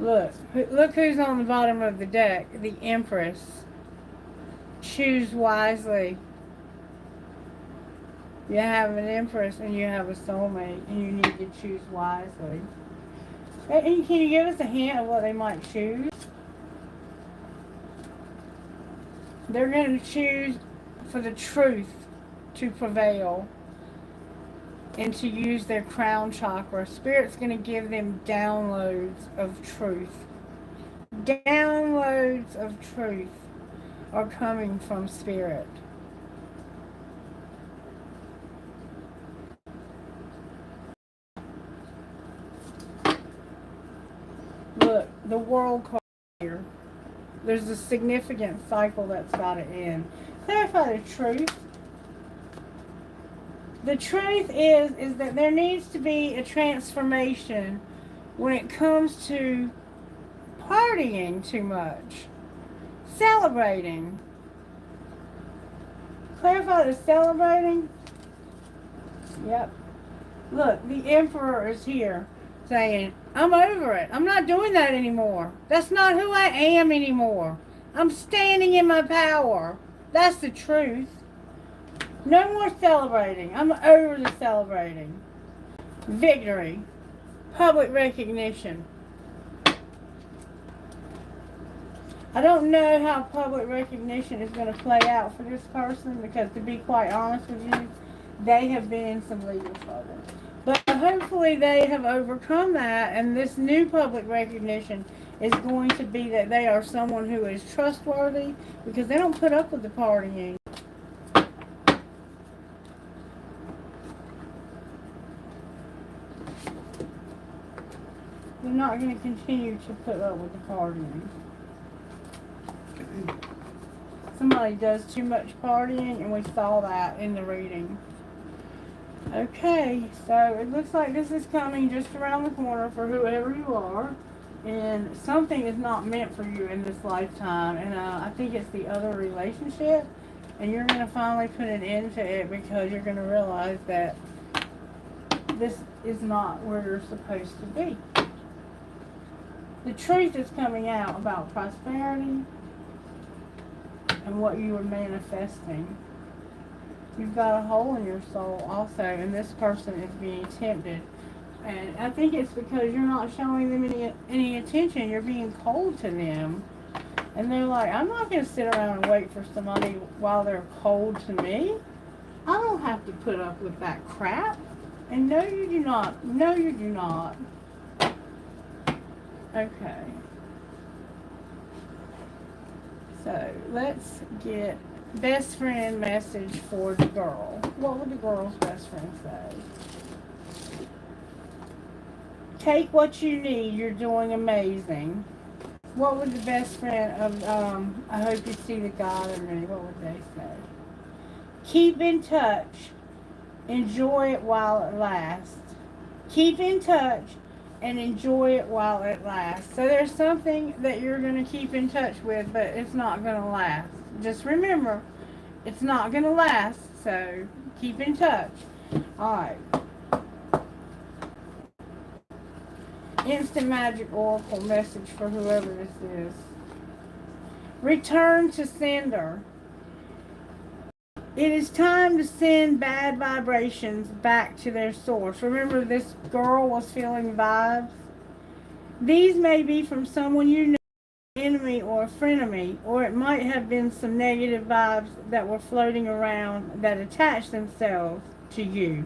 Look who's on the bottom of the deck, the Empress. Choose wisely. You have an Empress and you have a soulmate, and you need to choose wisely. And can you give us a hint of what they might choose? They're going to choose for the truth to prevail and to use their crown chakra. Spirit's going to give them downloads of truth. Downloads of truth are coming from Spirit. look, the world card here. There's a significant cycle that's got to end. Clarify the truth. The truth is that there needs to be a transformation when it comes to partying too much, celebrating. Clarify the celebrating. Yep. Look, the Emperor is here saying, I'm over it. I'm not doing that anymore. That's not who I am anymore. I'm standing in my power. That's the truth. No more celebrating. I'm over the celebrating. Victory. Public recognition. I don't know how public recognition is going to play out for this person because, to be quite honest with you, they have been in some legal trouble. But hopefully they have overcome that, and this new public recognition is going to be that they are someone who is trustworthy because they don't put up with the partying. They're not going to continue to put up with the partying. Somebody does too much partying, and we saw that in the reading. Okay, so it looks like this is coming just around the corner for whoever you are, and something is not meant for you in this lifetime, and I think it's the other relationship, and you're going to finally put an end to it because you're going to realize that this is not where you're supposed to be. The truth is coming out about prosperity and what you are manifesting. You've got a hole in your soul also, and this person is being tempted. And I think it's because you're not showing them any attention. You're being cold to them. And they're like, I'm not going to sit around and wait for somebody while they're cold to me. I don't have to put up with that crap. And no, you do not. No, you do not. Okay. So, let's get best friend message for the girl. What would the girl's best friend say? Take what you need. You're doing amazing. What would the best friend of, I hope you see the God in me, what would they say? Keep in touch. Enjoy it while it lasts. Keep in touch and enjoy it while it lasts. So there's something that you're going to keep in touch with, but it's not going to last. Just remember, it's not going to last, so keep in touch. Alright. Instant Magic Oracle message for whoever this is. Return to sender. It is time to send bad vibrations back to their source. Remember, this girl was feeling vibes. These may be from someone you know, enemy or a frenemy, or it might have been some negative vibes that were floating around that attached themselves to you.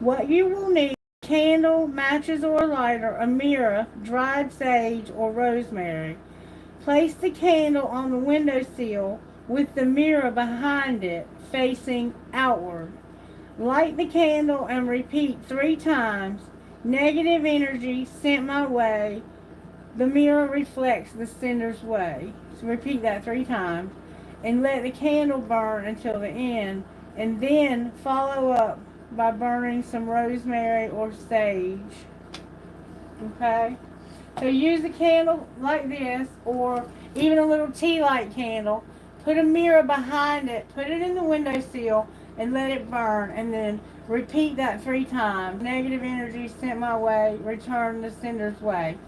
What you will need: a candle, matches or a lighter, a mirror, dried sage or rosemary. Place the candle on the windowsill with the mirror behind it facing outward. Light the candle and repeat 3 times. Negative energy sent my way. The mirror reflects the sender's way. So repeat that 3 times. And let the candle burn until the end. And then follow up by burning some rosemary or sage. Okay? So use a candle like this, or even a little tea light candle. Put a mirror behind it, put it in the windowsill, and let it burn. And then repeat that 3 times. Negative energy sent my way, return the sender's way.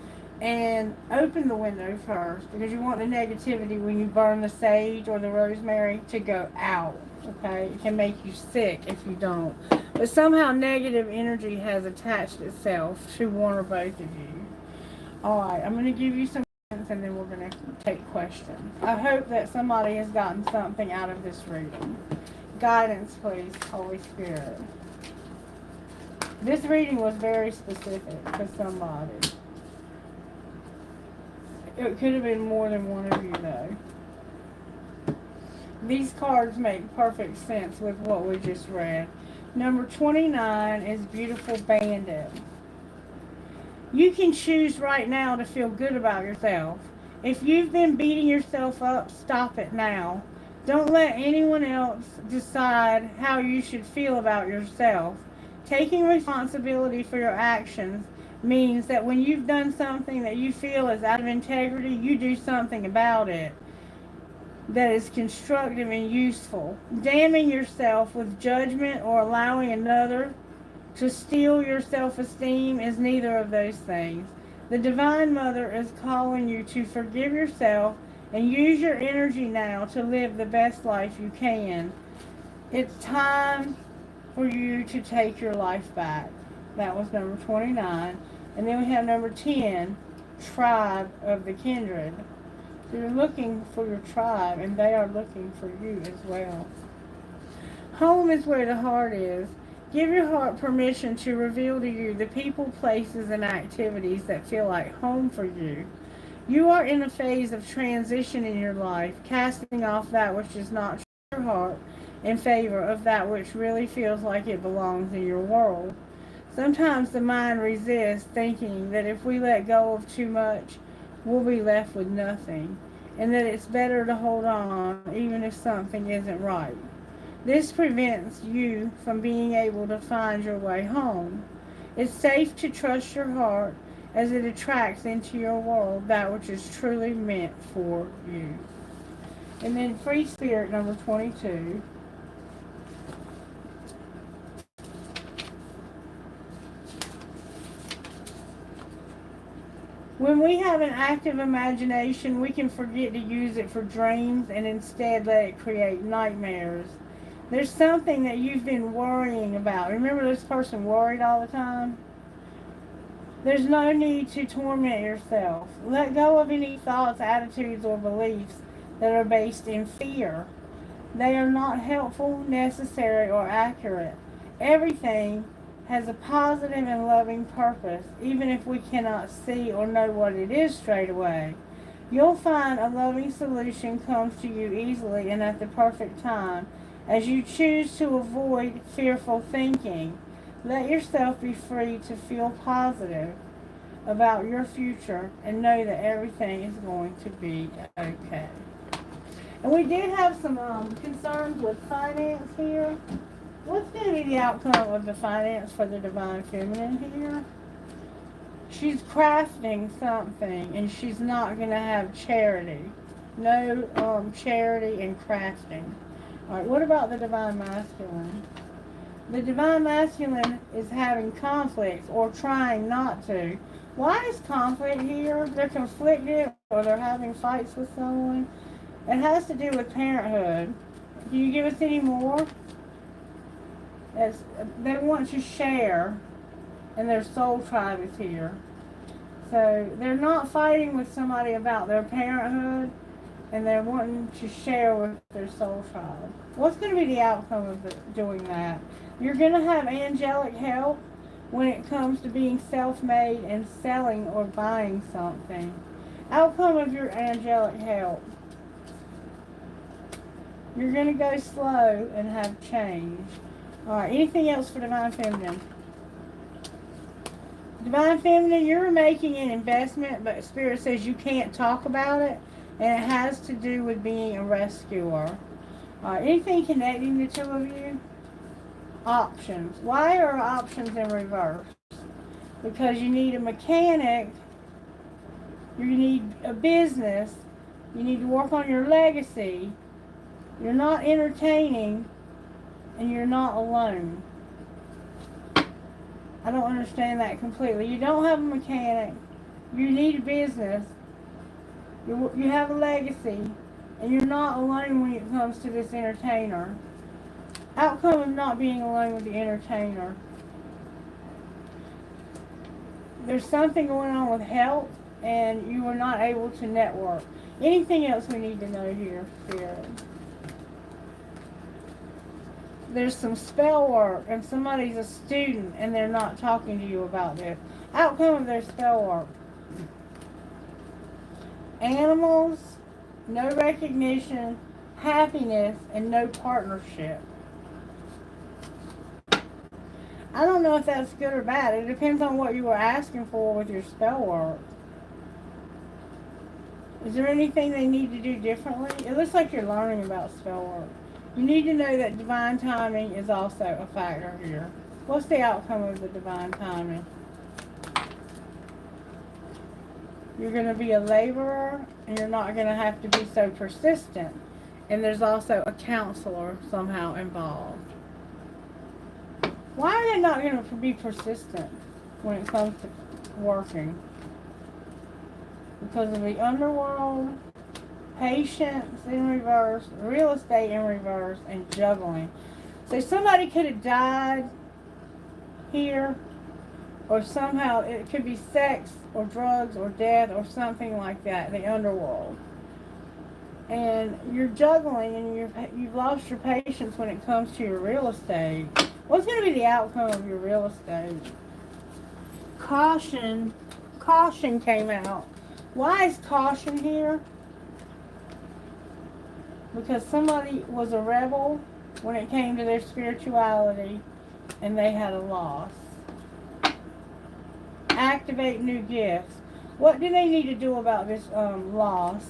And open the window first, because you want the negativity when you burn the sage or the rosemary to go out. Okay? It can make you sick if you don't. But somehow negative energy has attached itself to one or both of you. Alright, I'm going to give you some, and then we're going to take questions. I hope that somebody has gotten something out of this reading. Guidance, please, Holy Spirit. This reading was very specific to somebody. It could have been more than one of you, though. These cards make perfect sense with what we just read. Number 29 is Beautiful Bandit. You can choose right now to feel good about yourself. If you've been beating yourself up, stop it now. Don't let anyone else decide how you should feel about yourself. Taking responsibility for your actions means that when you've done something that you feel is out of integrity, you do something about it that is constructive and useful. Damning yourself with judgment or allowing another to steal your self-esteem is neither of those things. The Divine Mother is calling you to forgive yourself and use your energy now to live the best life you can. It's time for you to take your life back. That was number 29. And then we have number 10, Tribe of the Kindred. So you're looking for your tribe, and they are looking for you as well. Home is where the heart is. Give your heart permission to reveal to you the people, places, and activities that feel like home for you. You are in a phase of transition in your life, casting off that which is not your heart in favor of that which really feels like it belongs in your world. Sometimes the mind resists, thinking that if we let go of too much, we'll be left with nothing, and that it's better to hold on even if something isn't right. This prevents you from being able to find your way home. It's safe to trust your heart as it attracts into your world that which is truly meant for you. And then Free Spirit number 22. When we have an active imagination, we can forget to use it for dreams and instead let it create nightmares. There's something that you've been worrying about. Remember this person worried all the time? There's no need to torment yourself. Let go of any thoughts, attitudes, or beliefs that are based in fear. They are not helpful, necessary, or accurate. Everything has a positive and loving purpose, even if we cannot see or know what it is straight away. You'll find a loving solution comes to you easily and at the perfect time as you choose to avoid fearful thinking. Let yourself be free to feel positive about your future and know that everything is going to be okay. And we did have some concerns with finance here. What's going to be the outcome of the finance for the Divine Feminine here? She's crafting something, and she's not going to have charity. No charity and crafting. All right, what about the Divine Masculine? The Divine Masculine is having conflicts or trying not to. Why is conflict here? They're conflicted or they're having fights with someone. It has to do with parenthood. Can you give us any more? They want to share, and their soul tribe is here. So they're not fighting with somebody about their parenthood, and they're wanting to share with their soul tribe. What's going to be the outcome of doing that? You're going to have angelic help when it comes to being self-made and selling or buying something. Outcome of your angelic help. You're going to go slow and have change. All right, anything else for Divine Feminine? Divine Feminine, you're making an investment, but Spirit says you can't talk about it, and it has to do with being a rescuer. All right, anything connecting the two of you? Options. Why are options in reverse? Because you need a mechanic, you need a business, you need to work on your legacy, you're not entertaining, and you're not alone. I don't understand that completely. You don't have a mechanic, you need a business, you have a legacy, and you're not alone when it comes to this entertainer. Outcome of not being alone with the entertainer. There's something going on with health, and you are not able to network. Anything else we need to know here, Spirit? There's some spell work, and somebody's a student, and they're not talking to you about this. Outcome of their spell work. Animals, no recognition, happiness, and no partnership. I don't know if that's good or bad. It depends on what you were asking for with your spell work. Is there anything they need to do differently? It looks like you're learning about spell work. You need to know that divine timing is also a factor here. What's the outcome of the divine timing? You're going to be a laborer, and you're not going to have to be so persistent. And there's also a counselor somehow involved. Why are they not going to be persistent when it comes to working? Because of the underworld, patience in reverse, real estate in reverse, and juggling. So somebody could have died here, or somehow it could be sex or drugs or death or something like that, the underworld. And you're juggling, and you've lost your patience when it comes to your real estate. What's going to be the outcome of your real estate? Caution came out. Why is caution here? Because somebody was a rebel when it came to their spirituality, and they had a loss. Activate new gifts. What do they need to do about this loss?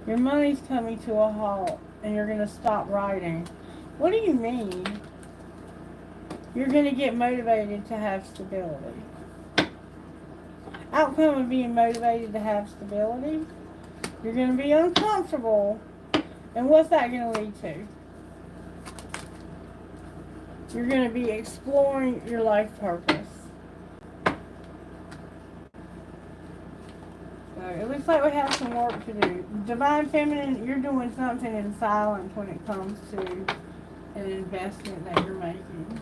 Your money's coming to a halt, and you're going to stop writing. What do you mean? You're going to get motivated to have stability. Outcome of being motivated to have stability? You're going to be uncomfortable. And what's that going to lead to? You're going to be exploring your life purpose. So it looks like we have some work to do. Divine Feminine, you're doing something in silence when it comes to an investment that you're making.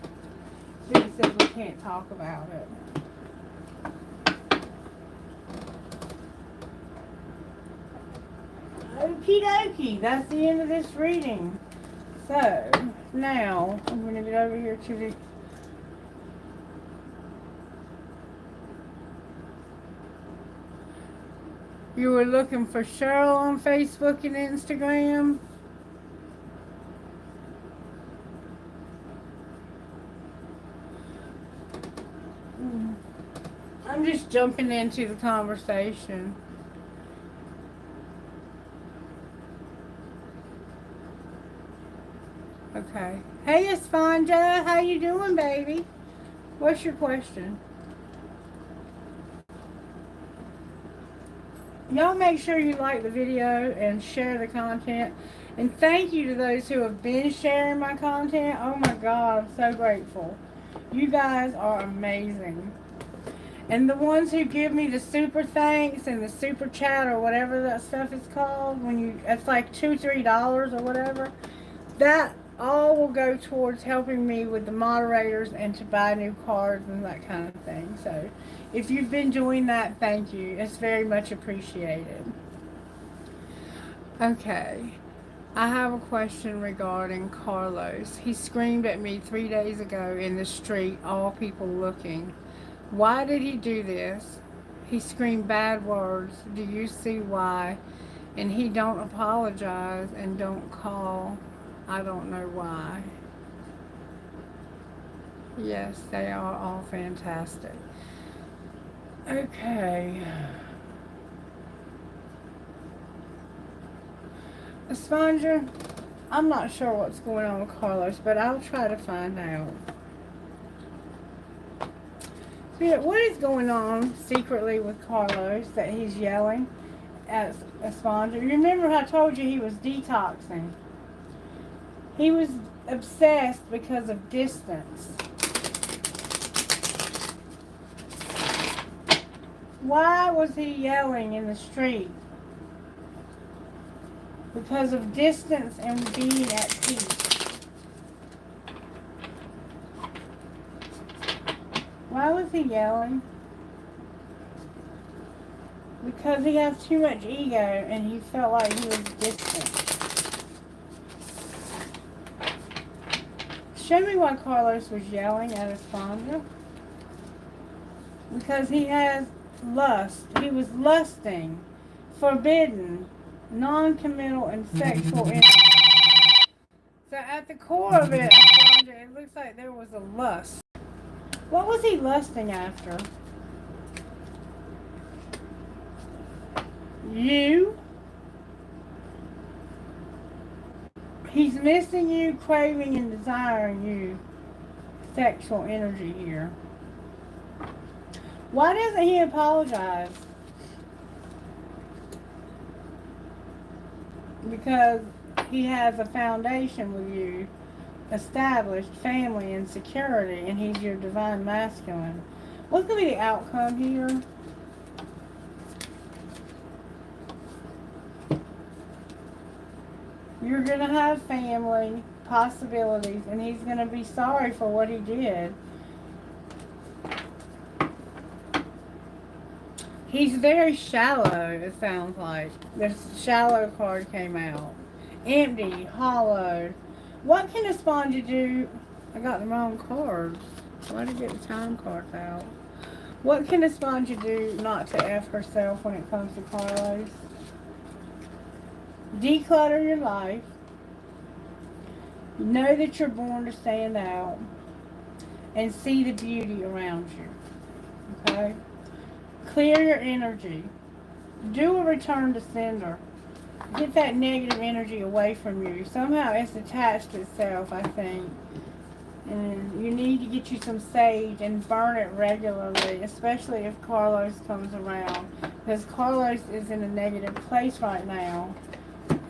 Spirit says we can't talk about it. Okie dokie, that's the end of this reading. So, now, I'm going to get over here to the... You were looking for Cheryl on Facebook and Instagram? I'm just jumping into the conversation. Okay. Hey, Esponja, how you doing, baby? What's your question? Y'all make sure you like the video and share the content. And thank you to those who have been sharing my content. Oh my God, I'm so grateful. You guys are amazing. And the ones who give me the super thanks and the super chat or whatever that stuff is called, it's like $2, $3 or whatever, that all will go towards helping me with the moderators and to buy new cards and that kind of thing. So if you've been doing that, thank you. It's very much appreciated. Okay. I have a question regarding Carlos. He screamed at me 3 days ago in the street, all people looking. Why did he do this? He screamed bad words. Do you see why? And he don't apologize and don't call. I don't know why. Yes, they are all fantastic. Okay. Esponja, I'm not sure what's going on with Carlos, but I'll try to find out. What is going on secretly with Carlos that he's yelling at Esponja? Remember I told you he was detoxing. He was obsessed because of distance. Why was he yelling in the street? Because of distance and being at peace. Why was he yelling? Because he has too much ego and he felt like he was distant. Show me why Carlos was yelling at Esponja. Because he has lust. He was lusting. Forbidden. Non-committal and sexual interest. So at the core of it, Sandra, it looks like there was a lust. What was he lusting after? You. He's missing you, craving and desiring you. Sexual energy here. Why doesn't he apologize? Because he has a foundation with you, established family and security, and he's your divine masculine. What's going to be the outcome here? You're going to have family, possibilities, and he's going to be sorry for what he did. He's very shallow, it sounds like. This shallow card came out. Empty, hollow. What can a sponge do? I got the wrong cards. Why did I get the time cards out? What can a sponge do not to F herself when it comes to Carlos? Declutter your life. Know that you're born to stand out. And see the beauty around you. Okay? Clear your energy. Do a return to sender. Get that negative energy away from you. Somehow it's attached itself, I think. And you need to get you some sage and burn it regularly, especially if Carlos comes around. Because Carlos is in a negative place right now.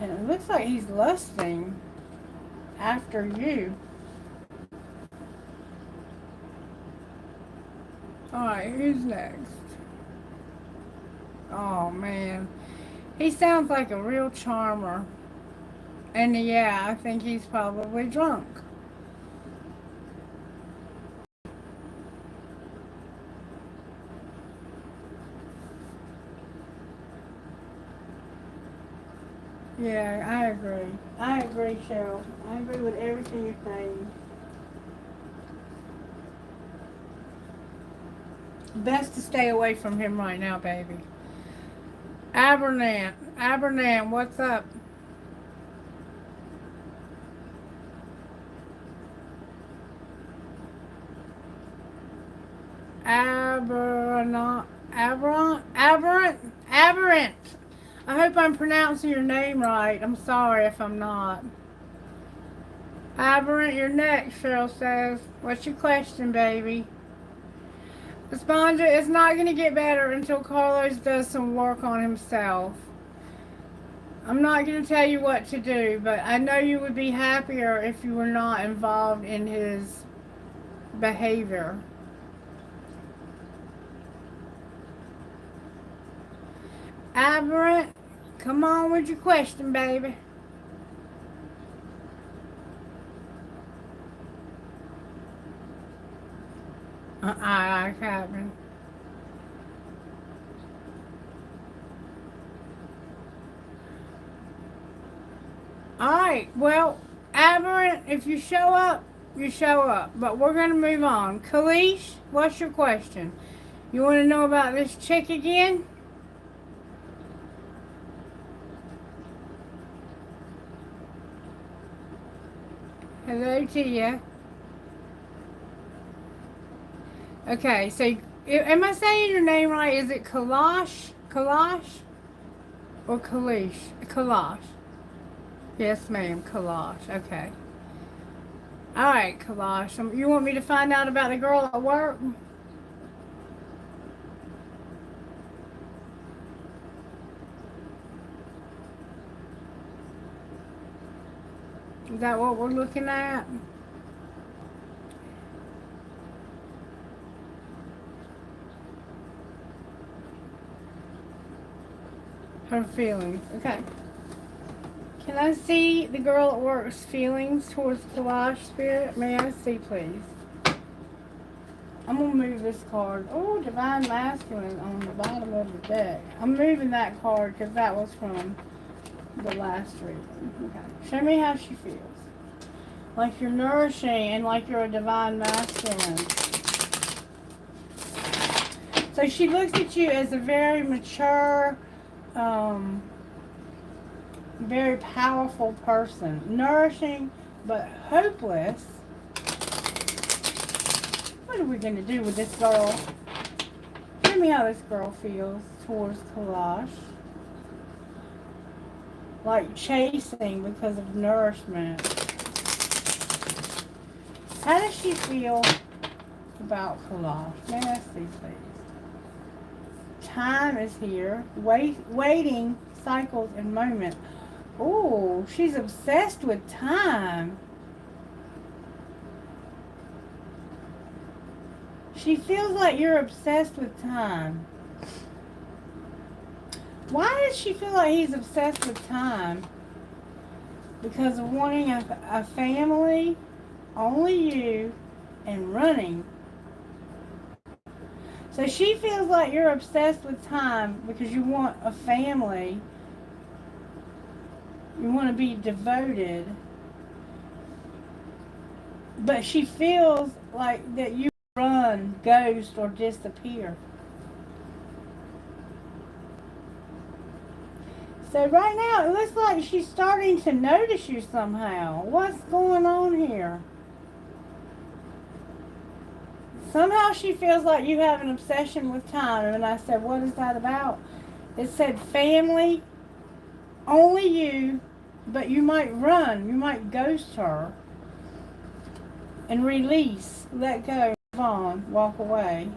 And it looks like he's lusting after you. Alright, who's next? Oh, man. He sounds like a real charmer. And yeah, I think he's probably drunk. Yeah, I agree. I agree, Cheryl. I agree with everything you're saying. Best to stay away from him right now, baby. Abernan, what's up? Aberrant. I hope I'm pronouncing your name right. I'm sorry if I'm not. Aberrant, you're next, Cheryl says. What's your question, baby? Esponja, it's not going to get better until Carlos does some work on himself. I'm not going to tell you what to do, but I know you would be happier if you were not involved in his behavior. Aberrant, come on with your question, baby. I haven't. Alright, well, Aberrant, if you show up, you show up. But we're going to move on. Kalish, what's your question? You want to know about this chick again? Hello to you. Okay, so am I saying your name right? Is it Kalash? Kalash? Or Kalish? Kalash. Yes, ma'am. Kalash. Okay. Alright, Kalash. You want me to find out about the girl at work? Is that what we're looking at? Her feelings. Okay. Can I see the girl at work's feelings towards Kalash spirit? May I see, please? I'm going to move this card. Oh, Divine Masculine on the bottom of the deck. I'm moving that card because that was from the last reading. Okay. Show me how she feels. Like you're nourishing and like you're a Divine Masculine. So she looks at you as a very mature, very powerful person. Nourishing, but hopeless. What are we going to do with this girl? Tell me how this girl feels towards Kalash. Like chasing because of nourishment. How does she feel about Kalash? May I see, please? Time is here. Waiting, cycles, and moment. Oh, she's obsessed with time. She feels like you're obsessed with time. Why does she feel like he's obsessed with time? Because of wanting a family, only you, and running. So she feels like you're obsessed with time because you want a family. You want to be devoted. But she feels like that you run, ghost, or disappear. So right now, it looks like she's starting to notice you somehow. What's going on here? Somehow she feels like you have an obsession with time. And I said, what is that about? It said family, only you, but you might run. You might ghost her. And release, let go, move on, walk away.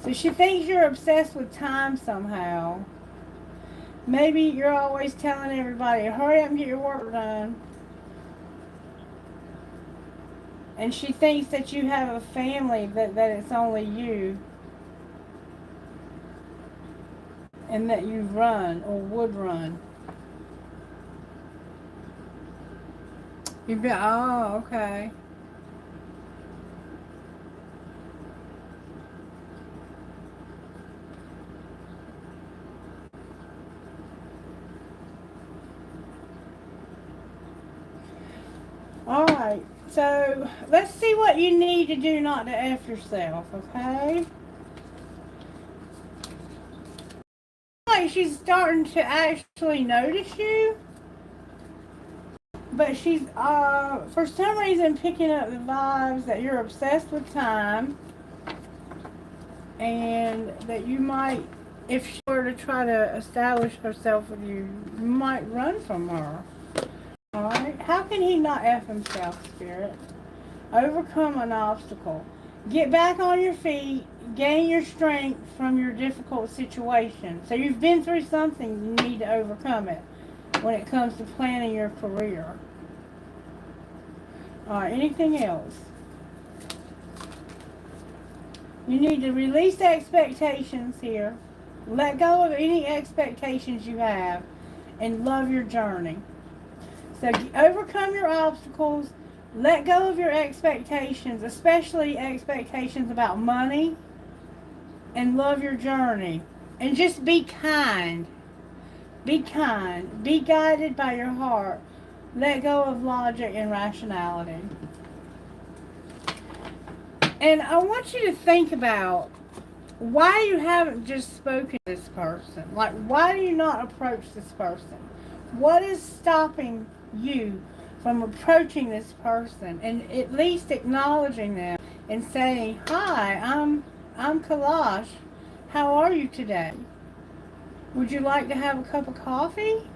So she thinks you're obsessed with time somehow. Maybe you're always telling everybody, hurry up and get your work done. And she thinks that you have a family, that it's only you. And that you run, or would run. You've been, oh, okay. Alright, so let's see what you need to do not to F yourself, okay? Like she's starting to actually notice you, but she's, for some reason, picking up the vibes that you're obsessed with time, and that you might, if she were to try to establish herself with you, you might run from her. Alright, how can he not F himself, Spirit? Overcome an obstacle. Get back on your feet. Gain your strength from your difficult situation. So you've been through something, you need to overcome it when it comes to planning your career. Alright, anything else? You need to release expectations here. Let go of any expectations you have and love your journey. So overcome your obstacles, let go of your expectations, especially expectations about money, and love your journey. And just be kind. Be kind. Be guided by your heart. Let go of logic and rationality. And I want you to think about why you haven't just spoken to this person. Like, why do you not approach this person? What is stopping you from approaching this person and at least acknowledging them and saying, hi, I'm Kalash. How are you today? Would you like to have a cup of coffee?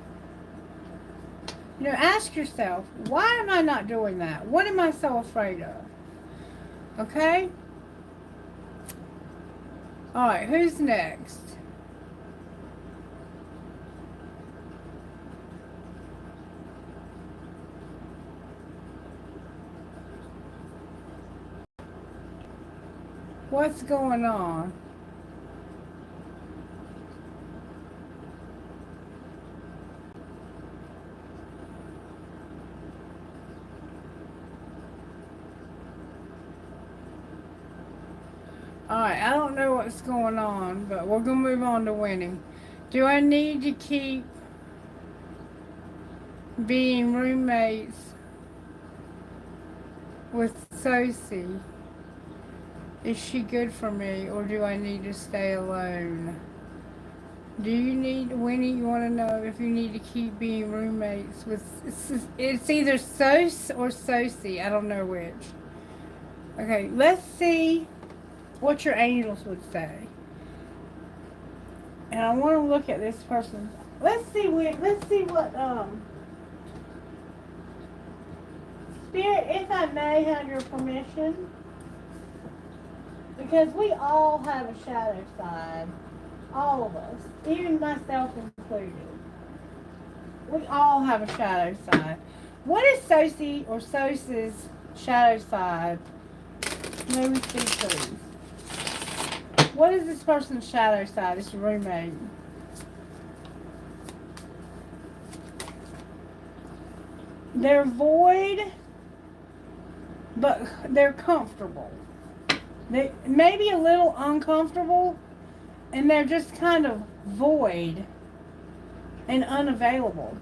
You know, ask yourself, why am I not doing that? What am I so afraid of? Okay? Alright, who's next? What's going on? Alright, I don't know what's going on, but we're going to move on to winning. Do I need to keep being roommates with Sosie? Is she good for me, or do I need to stay alone? Do you need, Winnie, you want to know if you need to keep being roommates with, it's either Sos or Sosie. I don't know which. Okay, let's see what your angels would say. And I want to look at this person. Let's see what, Spirit, if I may have your permission, because we all have a shadow side. All of us, even myself included. We all have a shadow side. What is Sosie or Sos's shadow side? Let me see, please. What is this person's shadow side? This roommate. They're void, but they're comfortable. They may be a little uncomfortable, and they're just kind of void and unavailable.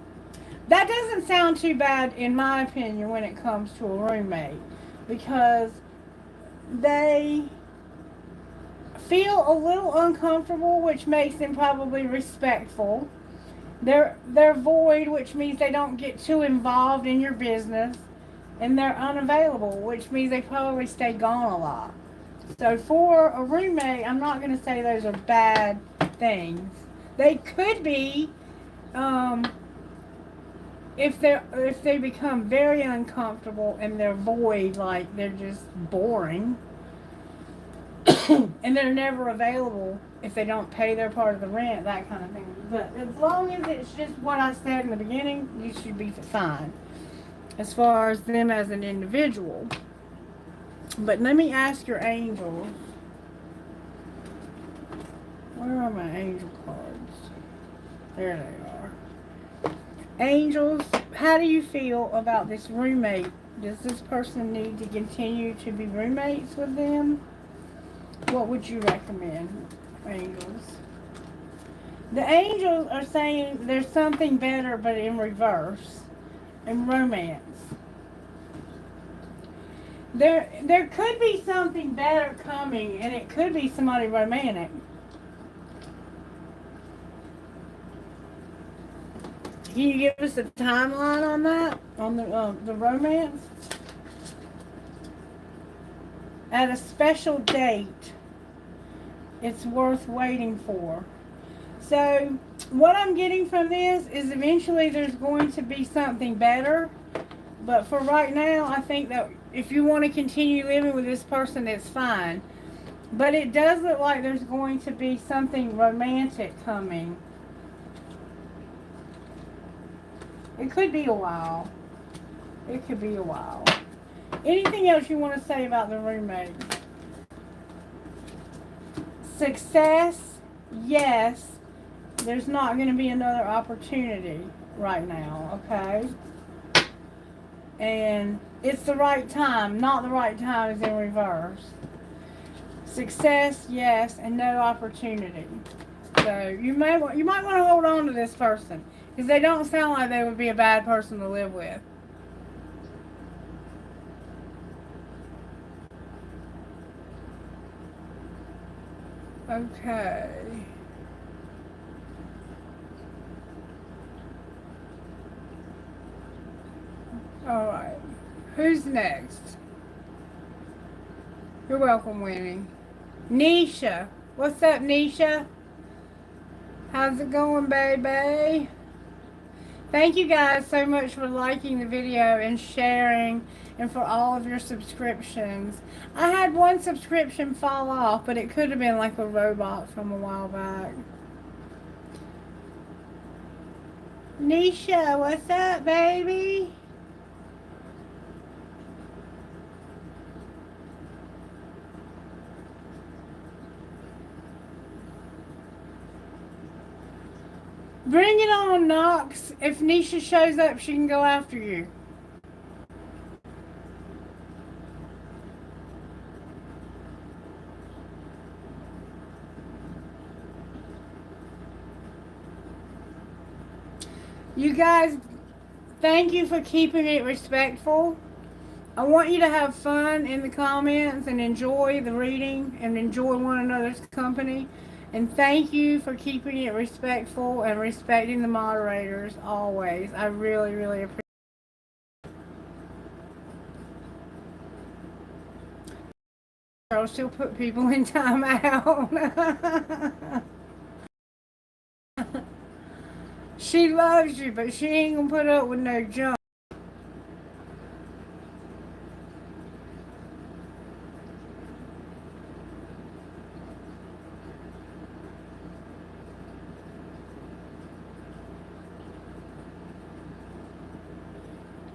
That doesn't sound too bad, in my opinion, when it comes to a roommate, because they feel a little uncomfortable, which makes them probably respectful. They're void, which means they don't get too involved in your business, and they're unavailable, which means they probably stay gone a lot. So for a roommate, I'm not going to say those are bad things. They could be, if they become very uncomfortable and they're void, like they're just boring, and they're never available if they don't pay their part of the rent, that kind of thing. But as long as it's just what I said in the beginning, you should be fine as far as them as an individual. But let me ask your angels. Where are my angel cards? There they are. Angels, how do you feel about this roommate? Does this person need to continue to be roommates with them? What would you recommend, angels? The angels are saying there's something better, but in reverse, in romance. There could be something better coming, and it could be somebody romantic. Can you give us a timeline on that, on the romance? At a special date, it's worth waiting for. So what I'm getting from this is eventually there's going to be something better. But for right now, I think that if you want to continue living with this person, it's fine. But it does look like there's going to be something romantic coming. It could be a while. It could be a while. Anything else you want to say about the roommate? Success, yes. There's not going to be another opportunity right now, okay? And it's the right time. Not the right time is in reverse. Success, yes, and no opportunity. So you might want to hold on to this person, because they don't sound like they would be a bad person to live with. Okay. Alright. Who's next? You're welcome, Winnie. Nisha. What's up, Nisha? How's it going, baby? Thank you guys so much for liking the video and sharing, and for all of your subscriptions. I had one subscription fall off, but it could have been like a robot from a while back. Nisha, what's up, baby? Bring it on, Knox. If Nisha shows up, she can go after you. You guys, thank you for keeping it respectful. I want you to have fun in the comments and enjoy the reading and enjoy one another's company. And thank you for keeping it respectful and respecting the moderators always. I really, really appreciate it. I'll still put people in timeout. She loves you, but she ain't gonna put up with no junk.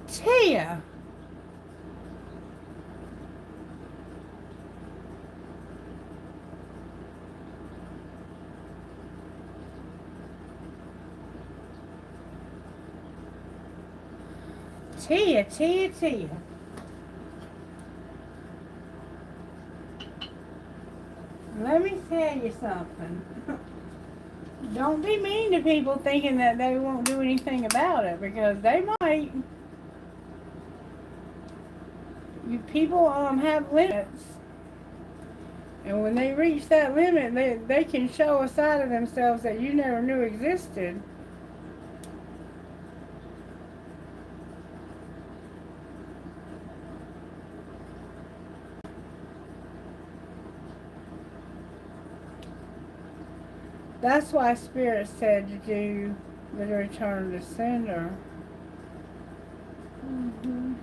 Tia. Tia. Let me tell you something. Don't be mean to people thinking that they won't do anything about it, because they might. You people have limits. And when they reach that limit, they can show a side of themselves that you never knew existed. That's why Spirit said to do the return to sender. Mm-hmm.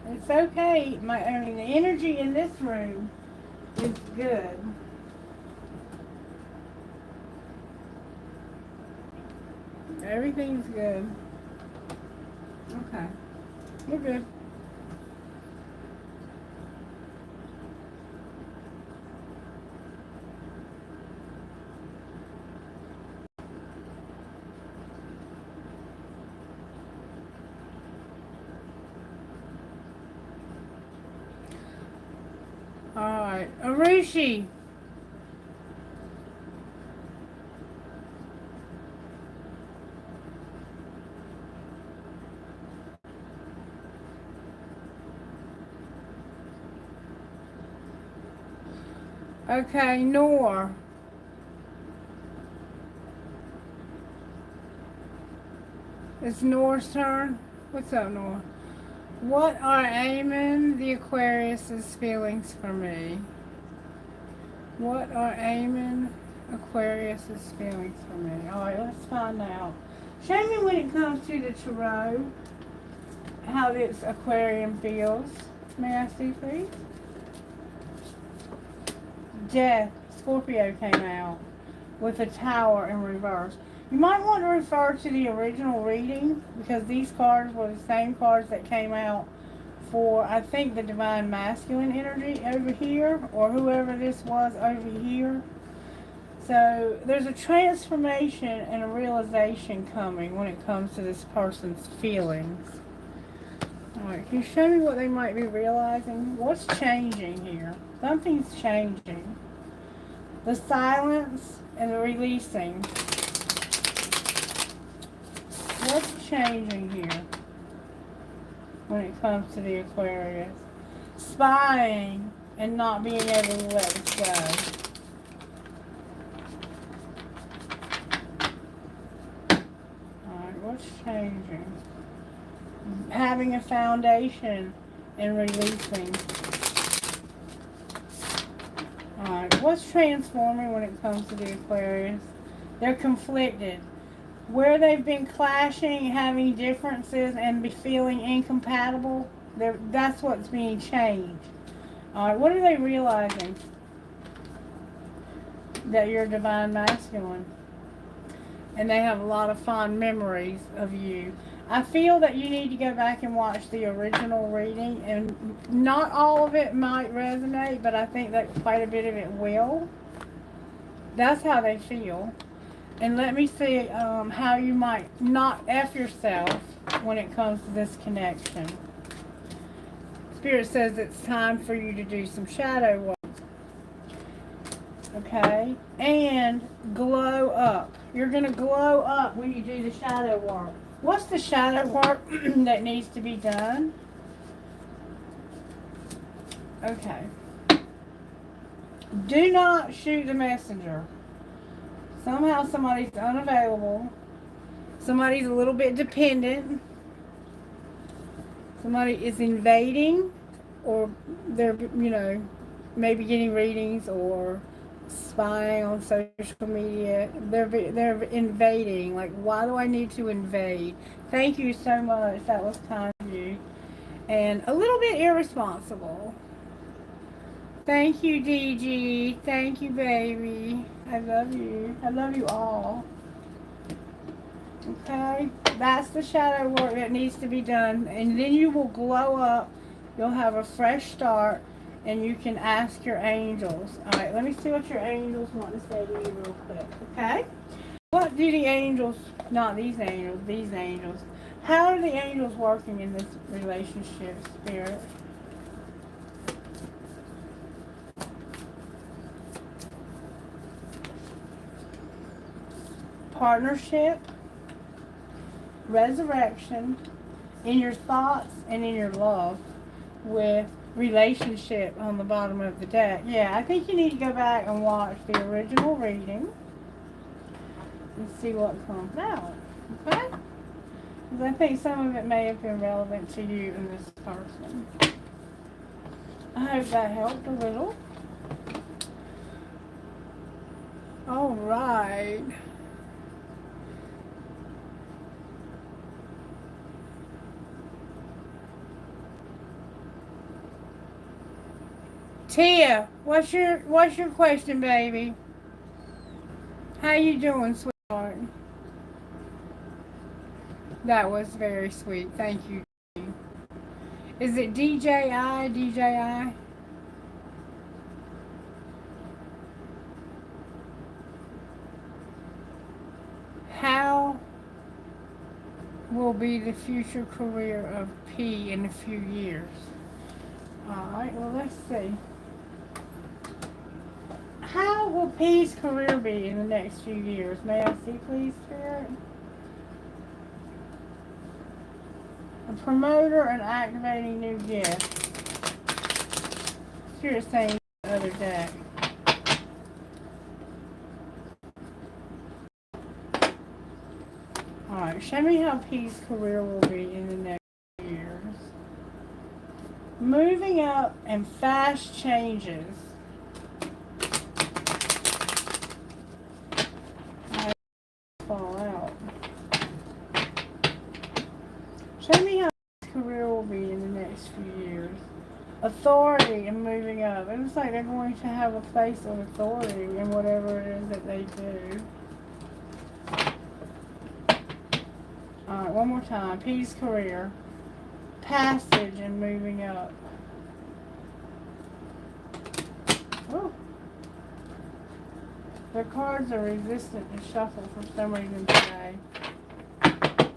It's okay. The energy in this room is good. Everything's good. Okay. We're good. Alright. Arushi. Okay, Noor. It's Noor's turn. What's up, Noor? What are Eamon the Aquarius's feelings for me? What are Eamon Aquarius's feelings for me? Alright, let's find out. Show me when it comes to the tarot how this Aquarium feels. May I see, please? Death. Scorpio came out with a tower in reverse. You might want to refer to the original reading, because these cards were the same cards that came out for, I think, the Divine Masculine energy over here, or whoever this was over here. So there's a transformation and a realization coming when it comes to this person's feelings. Alright, can you show me what they might be realizing? What's changing here? Something's changing. The silence and the releasing. What's changing here when it comes to the Aquarius? Spying. and not being able to let this go. Alright, what's changing? Having a foundation and releasing. Alright, what's transforming when it comes to the Aquarius? They're conflicted. Where they've been clashing, having differences, and be feeling incompatible, that's what's being changed. Alright, what are they realizing? That you're divine masculine. And they have a lot of fond memories of you. I feel that you need to go back and watch the original reading, and not all of it might resonate, but I think that quite a bit of it will. That's how they feel. And let me see how you might not F yourself when it comes to this connection. Spirit says it's time for you to do some shadow work. Okay? And glow up. You're going to glow up when you do the shadow work. What's the shadow work that needs to be done? Okay. Do not shoot the messenger. Somehow somebody's unavailable. Somebody's a little bit dependent. Somebody is invading, or they're, maybe getting readings or spying on social media. They're invading. Like, why do I need to invade? Thank you so much. That was kind of you. And a little bit irresponsible. Thank you, DG. Thank you, baby. I love you. I love you all. Okay? That's the shadow work that needs to be done. And then you will glow up. You'll have a fresh start. And you can ask your angels. Alright, let me see what your angels want to say to you real quick. Okay? What do the angels, not these angels. How are the angels working in this relationship, Spirit? Partnership, resurrection, in your thoughts and in your love, with relationship on the bottom of the deck. Yeah, I think you need to go back and watch the original reading and see what comes out. Okay? Because I think some of it may have been relevant to you and this person. I hope that helped a little. All right. Tia, what's your question, baby? How you doing, sweetheart? That was very sweet. Thank you. Is it DJI? DJI? How will be the future career of P in a few years? Alright, well, let's see. How will P's career be in the next few years? May I see, please, Spirit? A promoter and activating new gifts. Spirit saying the other deck. Alright, show me how P's career will be in the next years. Moving up and fast changes. Fall out. Show me how P's career will be in the next few years. Authority and moving up. It looks like they're going to have a place of authority in whatever it is that they do. Alright, one more time. P's career. Passage and moving up. Oh. Their cards are resistant to shuffle for some reason today.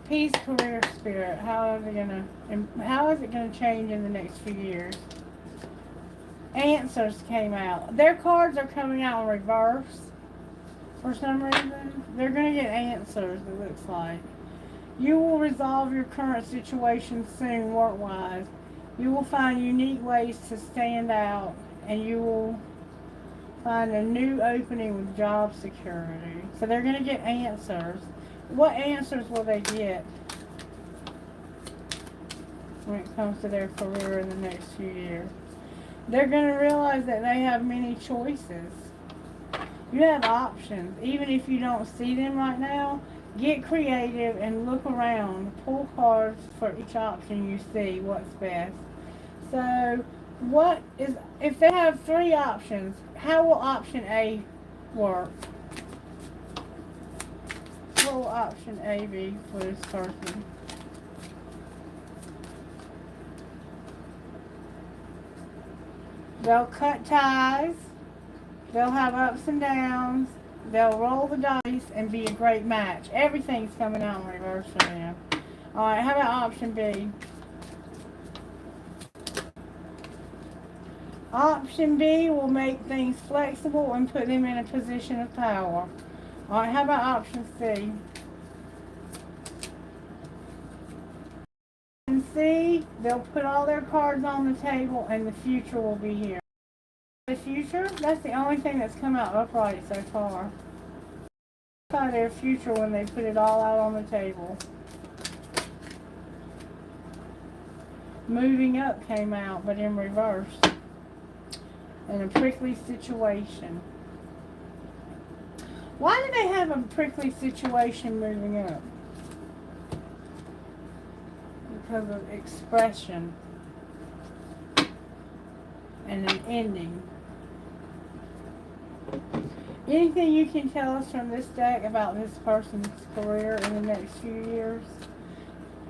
P's career, Spirit. How is it gonna change in the next few years? Answers came out. Their cards are coming out in reverse for some reason. They're gonna get answers, it looks like. You will resolve your current situation soon, work-wise. You will find unique ways to stand out and you will find a new opening with job security. So they're going to get answers. What answers will they get when it comes to their career in the next few years? They're going to realize that they have many choices. You have options. Even if you don't see them right now, get creative and look around. Pull cards for each option you see, what's best. So, if they have 3 options, how will option A work? What will option A be for this person? They'll cut ties. They'll have ups and downs. They'll roll the dice and be a great match. Everything's coming out in reverse for them. Alright, how about option B? Option B will make things flexible and put them in a position of power. Alright, how about option C? Option C, they'll put all their cards on the table and the future will be here. The future, that's the only thing that's come out upright so far. By their future when they put it all out on the table. Moving up came out, but in reverse. In a prickly situation. Why do they have a prickly situation moving up? Because of expression and an ending. Anything you can tell us from this deck about this person's career in the next few years?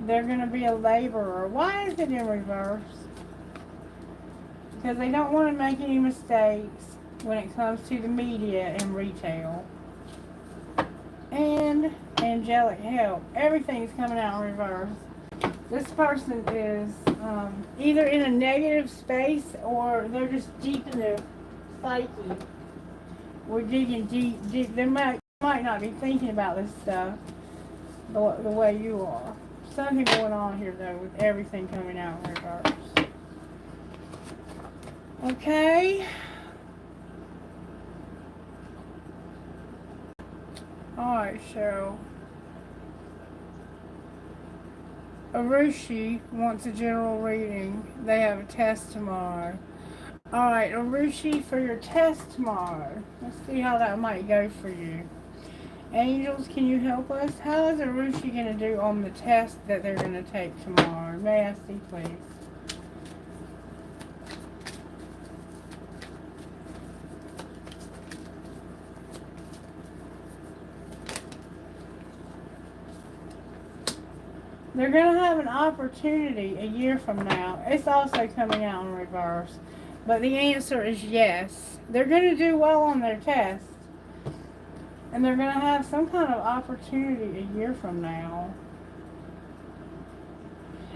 They're going to be a laborer. Why is it in reverse? Because they don't want to make any mistakes when it comes to the media and retail. And angelic help. Everything's coming out in reverse. This person is either in a negative space or they're just deep in their psyche. We're digging deep. They might not be thinking about this stuff the way you are. Something going on here, though, with everything coming out in reverse. Okay. Alright, so Arushi wants a general reading. They have a test tomorrow. Alright, Arushi, for your test tomorrow. Let's see how that might go for you. Angels, can you help us? How is Arushi going to do on the test that they're going to take tomorrow? May I see, please? They're going to have an opportunity a year from now. It's also coming out in reverse. But the answer is yes. They're going to do well on their test. And they're going to have some kind of opportunity a year from now.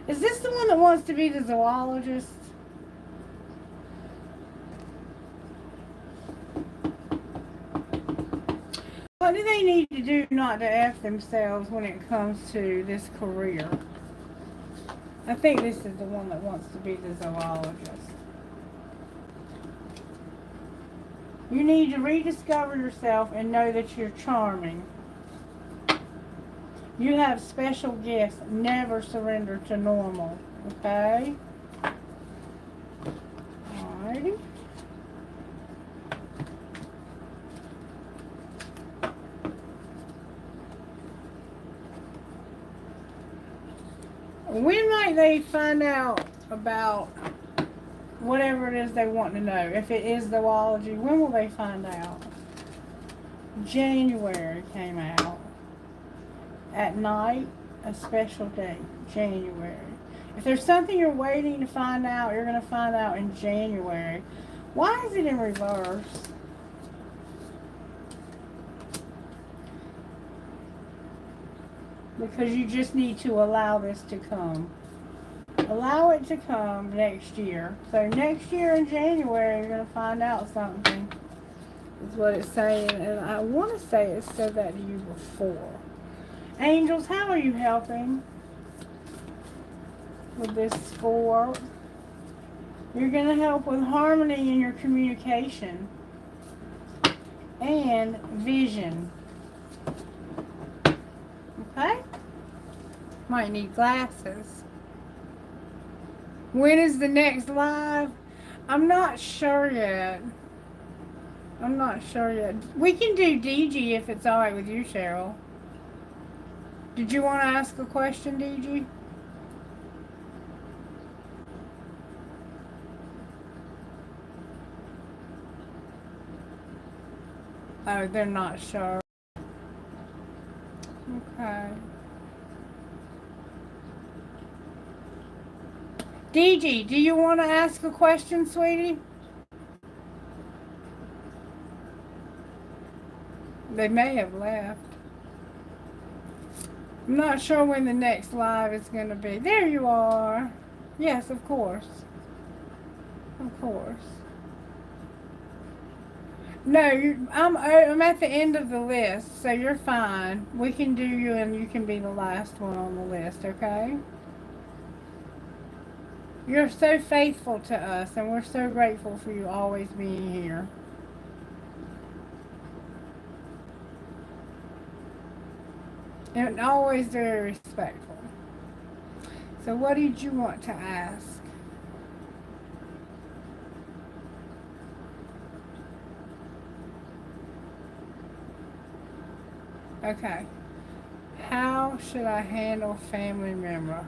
Is this the one that wants to be the zoologist? What do they need to do not to F themselves when it comes to this career? I think this is the one that wants to be the zoologist. You need to rediscover yourself and know that you're charming. You have special gifts. Never surrender to normal. Okay? Alrighty. When might they find out about whatever it is they want to know? If it is zoology, when will they find out? January came out. At night, a special date. January. If there's something you're waiting to find out, you're going to find out in January. Why is it in reverse? Because you just need to allow this to come. Allow it to come next year. So next year in January, you're going to find out something. Is what it's saying. And I want to say it said that to you before. Angels, how are you helping with this 4? You're going to help with harmony in your communication and vision. Okay? Might need glasses. When is the next live? I'm not sure yet. I'm not sure yet. We can do DG if it's alright with you, Cheryl. Did you want to ask a question, DG? Oh, they're not sure. Okay. DG, do you want to ask a question, sweetie? They may have left. I'm not sure when the next live is going to be. There you are. Yes, of course. Of course. No, I'm at the end of the list, so you're fine. We can do you, and you can be the last one on the list, okay? You're so faithful to us, and we're so grateful for you always being here. And always very respectful. So what did you want to ask? Okay. How should I handle family member?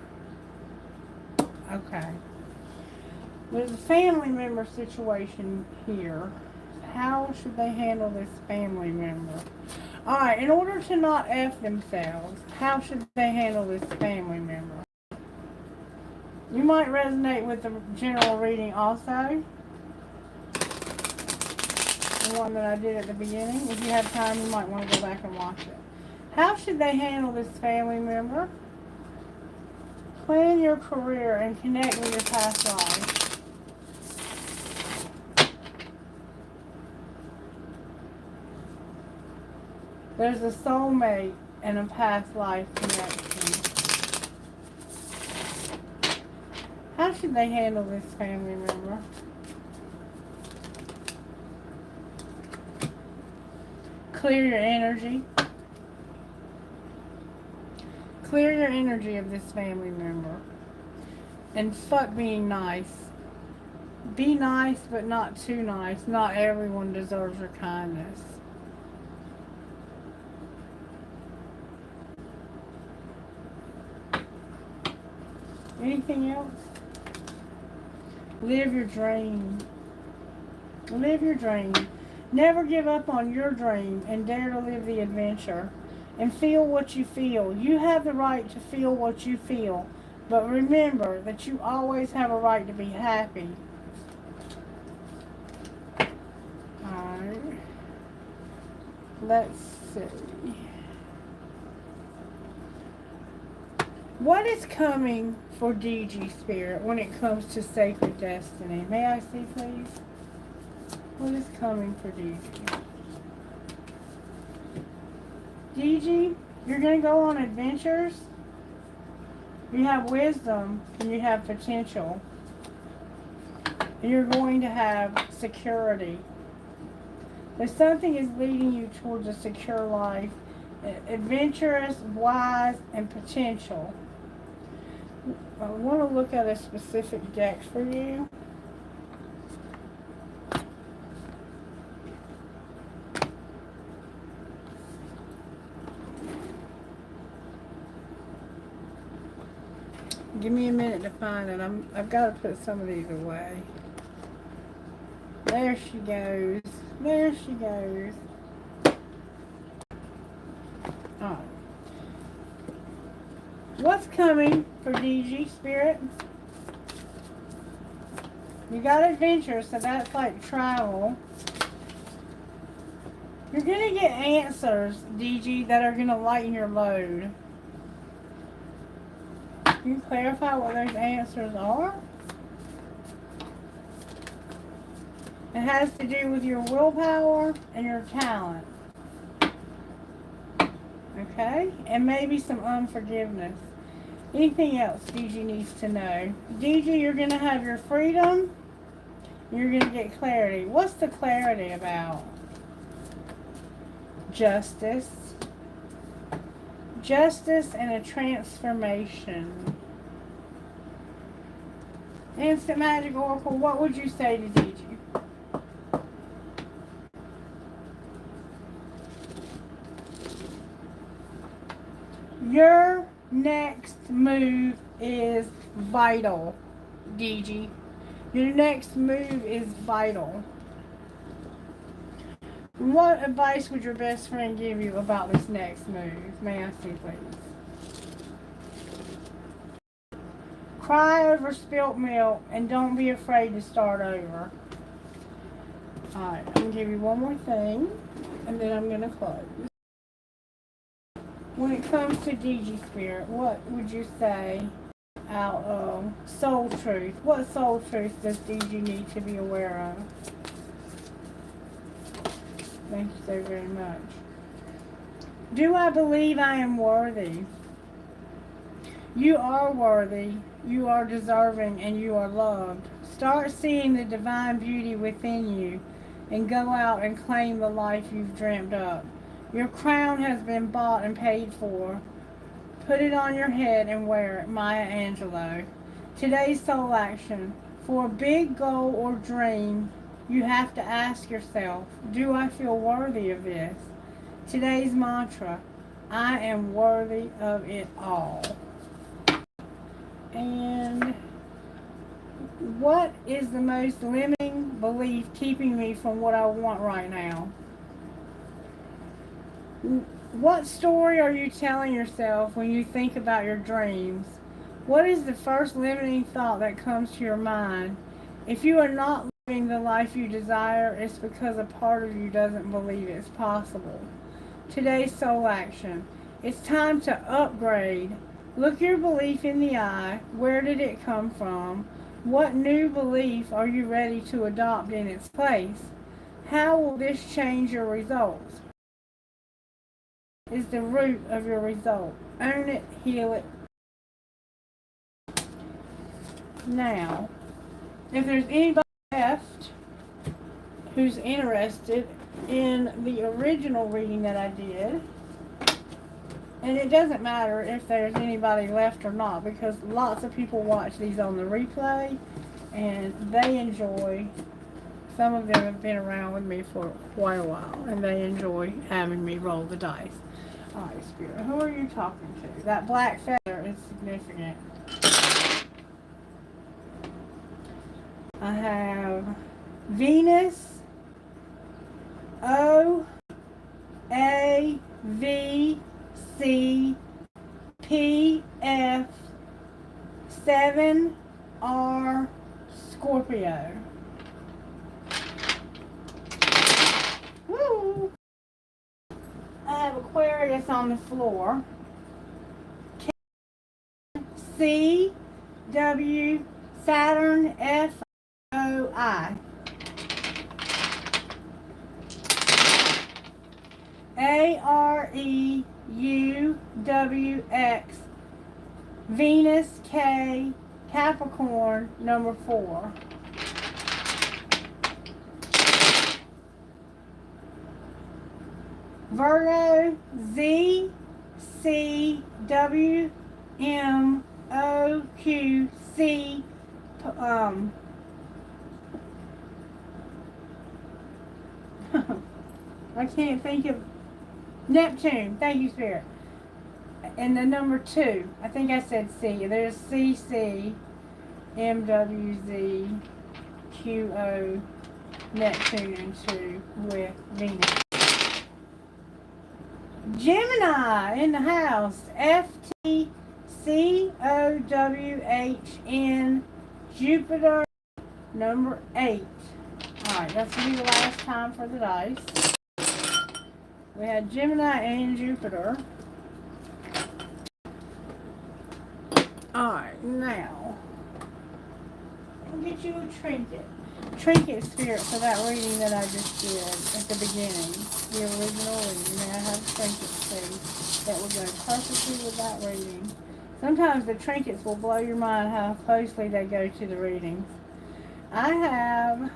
Okay. There's a family member situation here. How should they handle this family member? Alright, in order to not F themselves, how should they handle this family member? You might resonate with the general reading also. The one that I did at the beginning. If you have time, you might want to go back and watch it. How should they handle this family member? Plan your career and connect with your past life. There's a soulmate and a past life connection. How should they handle this family member? Clear your energy. Clear your energy of this family member. And fuck being nice. Be nice, but not too nice. Not everyone deserves your kindness. Anything else? Live your dream. Live your dream. Never give up on your dream and dare to live the adventure. And feel what you feel. You have the right to feel what you feel. But remember that you always have a right to be happy. Alright. Let's see. What is coming for DG Spirit when it comes to sacred destiny? May I see, please? What is coming for DG? DG, you're going to go on adventures. You have wisdom and you have potential. And you're going to have security. If something is leading you towards a secure life, adventurous, wise, and potential. I want to look at a specific deck for you. Give me a minute to find it. I've got to put some of these away. There she goes. There she goes. Alright. What's coming for DG Spirit? You got adventure, so that's like travel. You're going to get answers, DG, that are going to lighten your load. Can you clarify what those answers are? It has to do with your willpower and your talent. Okay? And maybe some unforgiveness. Anything else DG needs to know? DG, you're going to have your freedom You're going to get clarity. What's the clarity about? Justice. Justice and a transformation. Instant Magic Oracle, what would you say to DG? Your next move is vital, DG. Your next move is vital. What advice would your best friend give you about this next move? May I see, please? Cry over spilt milk and don't be afraid to start over. Alright, I'm going to give you one more thing and then I'm going to close. When it comes to DG Spirit, what would you say out of soul truth? What soul truth does DG need to be aware of? Thank you so very much. Do I believe I am worthy? You are worthy, you are deserving, and you are loved. Start seeing the divine beauty within you and go out and claim the life you've dreamt up. Your crown has been bought and paid for. Put it on your head and wear it. Maya Angelou. Today's soul action. For a big goal or dream, you have to ask yourself, do I feel worthy of this? Today's mantra, I am worthy of it all. And what is the most limiting belief keeping me from what I want right now? What story are you telling yourself when you think about your dreams? What is the first limiting thought that comes to your mind? If you are not living the life you desire, it's because a part of you doesn't believe it's possible. Today's soul action. It's time to upgrade. Look your belief in the eye. Where did it come from? What new belief are you ready to adopt in its place? How will this change your results? Is the root of your result. Own it, heal it. Now, if there's anybody left who's interested in the original reading that I did, and it doesn't matter if there's anybody left or not, because lots of people watch these on the replay and they enjoy. Some of them have been around with me for quite a while and they enjoy having me roll the dice. Alright, Spirit, who are you talking to? That black feather is significant. I have Venus, O, A, V, C, P, F, 7, R, Scorpio. Woo! I have Aquarius on the floor. C, W, Saturn, F, O, I. A, R, E, U, W, X. Venus, K, Capricorn, number 4. Virgo, Z, C, W, M, O, Q, C, I can't think of Neptune. Thank you, Spirit. And the number 2. I think I said C. There's C, C, M, W, Z, Q, O, Neptune, and 2 with Venus. Gemini in the house. F, T, C, O, W, H, N, Jupiter, number 8. Alright, that's going to be the last time for the dice. We had Gemini and Jupiter. Alright, now, I'll get you a trinket. Trinket, Spirit, for that reading that I just did at the beginning. The original reading. May I have a trinket, please? That will go perfectly with that reading. Sometimes the trinkets will blow your mind how closely they go to the readings. I have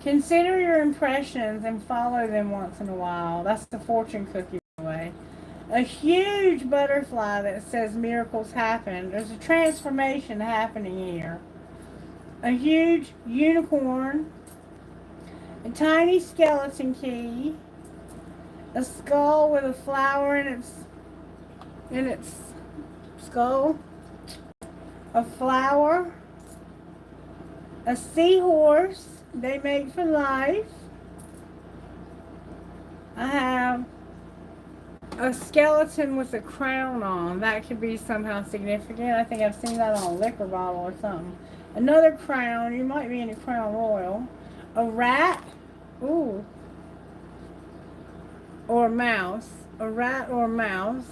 consider your impressions and follow them once in a while. That's the fortune cookie way. A huge butterfly that says miracles happen. There's a transformation happening here. A huge unicorn, a tiny skeleton key, a skull with a flower in its skull, a flower, a seahorse they make for life. I have a skeleton with a crown on. That could be somehow significant. I think I've seen that on a liquor bottle or something. Another crown. You might be in a crown royal. A rat. Ooh. Or a mouse. A rat or a mouse.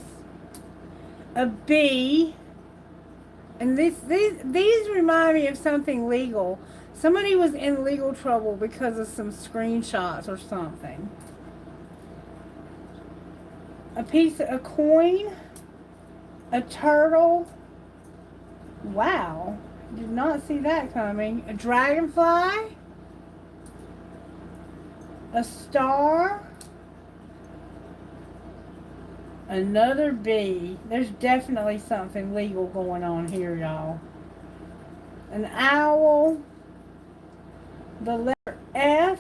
A bee. And these remind me of something legal. Somebody was in legal trouble because of some screenshots or something. A coin, a turtle. Wow, did not see that coming. A dragonfly, a star, another bee. There's definitely something legal going on here, y'all. An owl, the letter F,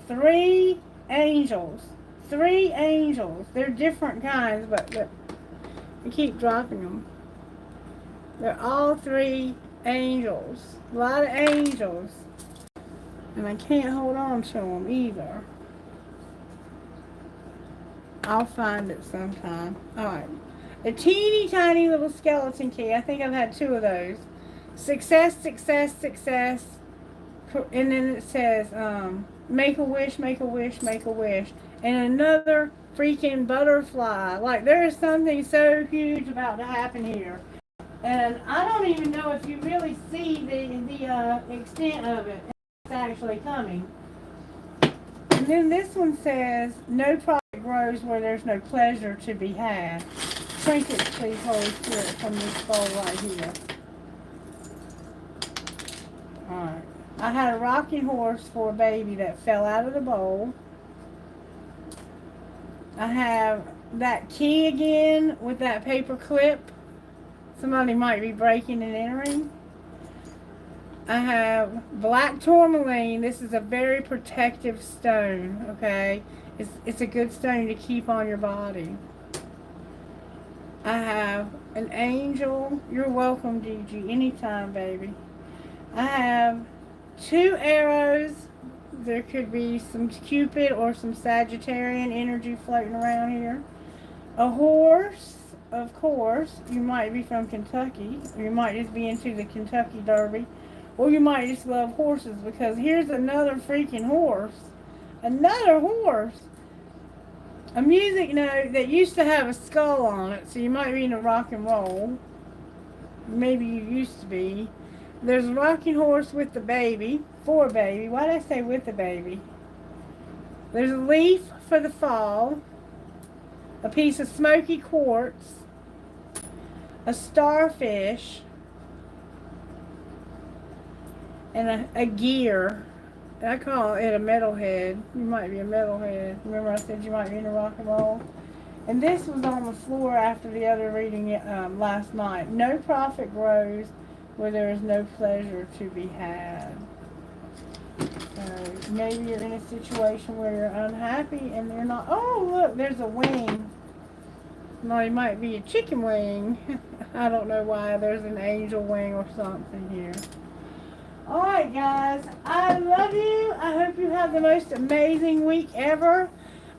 three angels. Three angels. They're different kinds, but look, I keep dropping them. They're all three angels. A lot of angels. And I can't hold on to them either. I'll find it sometime. Alright. A teeny tiny little skeleton key. I think I've had two of those. Success, success, success. And then it says, make a wish, make a wish, make a wish. And another freaking butterfly. Like, there is something so huge about to happen here. And I don't even know if you really see the extent of it. It's actually coming. And then this one says, no profit grows where there's no pleasure to be had. Trinkets, please, Holy Spirit, from this bowl right here. Alright. I had a rocking horse for a baby that fell out of the bowl. I have that key again with that paper clip. Somebody might be breaking and entering. I have black tourmaline. This is a very protective stone, okay? It's a good stone to keep on your body. I have an angel. You're welcome, DG. Anytime, baby. I have 2 arrows. There could be some Cupid or some Sagittarian energy floating around here. A horse, of course. You might be from Kentucky. Or you might just be into the Kentucky Derby. Or you might just love horses, because here's another freaking horse. Another horse. A music note that used to have a skull on it. So you might be into rock and roll. Maybe you used to be. There's a rocking horse with the baby. For a baby. Why did I say with the baby? There's a leaf for the fall. A piece of smoky quartz. A starfish. And a gear. I call it a metalhead. You might be a metalhead. Remember I said you might be into rock and roll? And this was on the floor after the other reading last night. No profit grows where there is no pleasure to be had. So maybe you're in a situation where you're unhappy and you're not. Oh, look, there's a wing. No, it might be a chicken wing. I don't know why. There's an angel wing or something here. Alright, guys. I love you. I hope you have the most amazing week ever.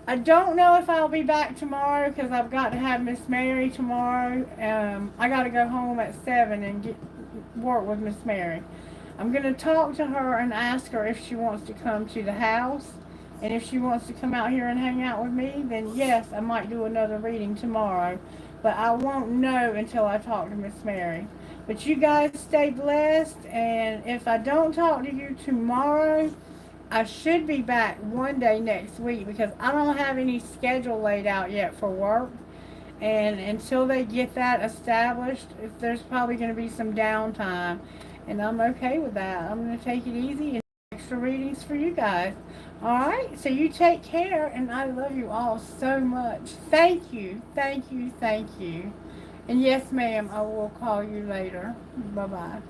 I don't know if I'll be back tomorrow because I've got to have Miss Mary tomorrow. I got to go home at 7 and work with Miss Mary. I'm going to talk to her and ask her if she wants to come to the house. And if she wants to come out here and hang out with me, then yes, I might do another reading tomorrow. But I won't know until I talk to Miss Mary. But you guys stay blessed. And if I don't talk to you tomorrow, I should be back one day next week because I don't have any schedule laid out yet for work. And until they get that established, there's probably going to be some downtime. And I'm okay with that. I'm going to take it easy and extra readings for you guys. All right? So you take care, and I love you all so much. Thank you. Thank you. Thank you. And yes, ma'am, I will call you later. Bye-bye.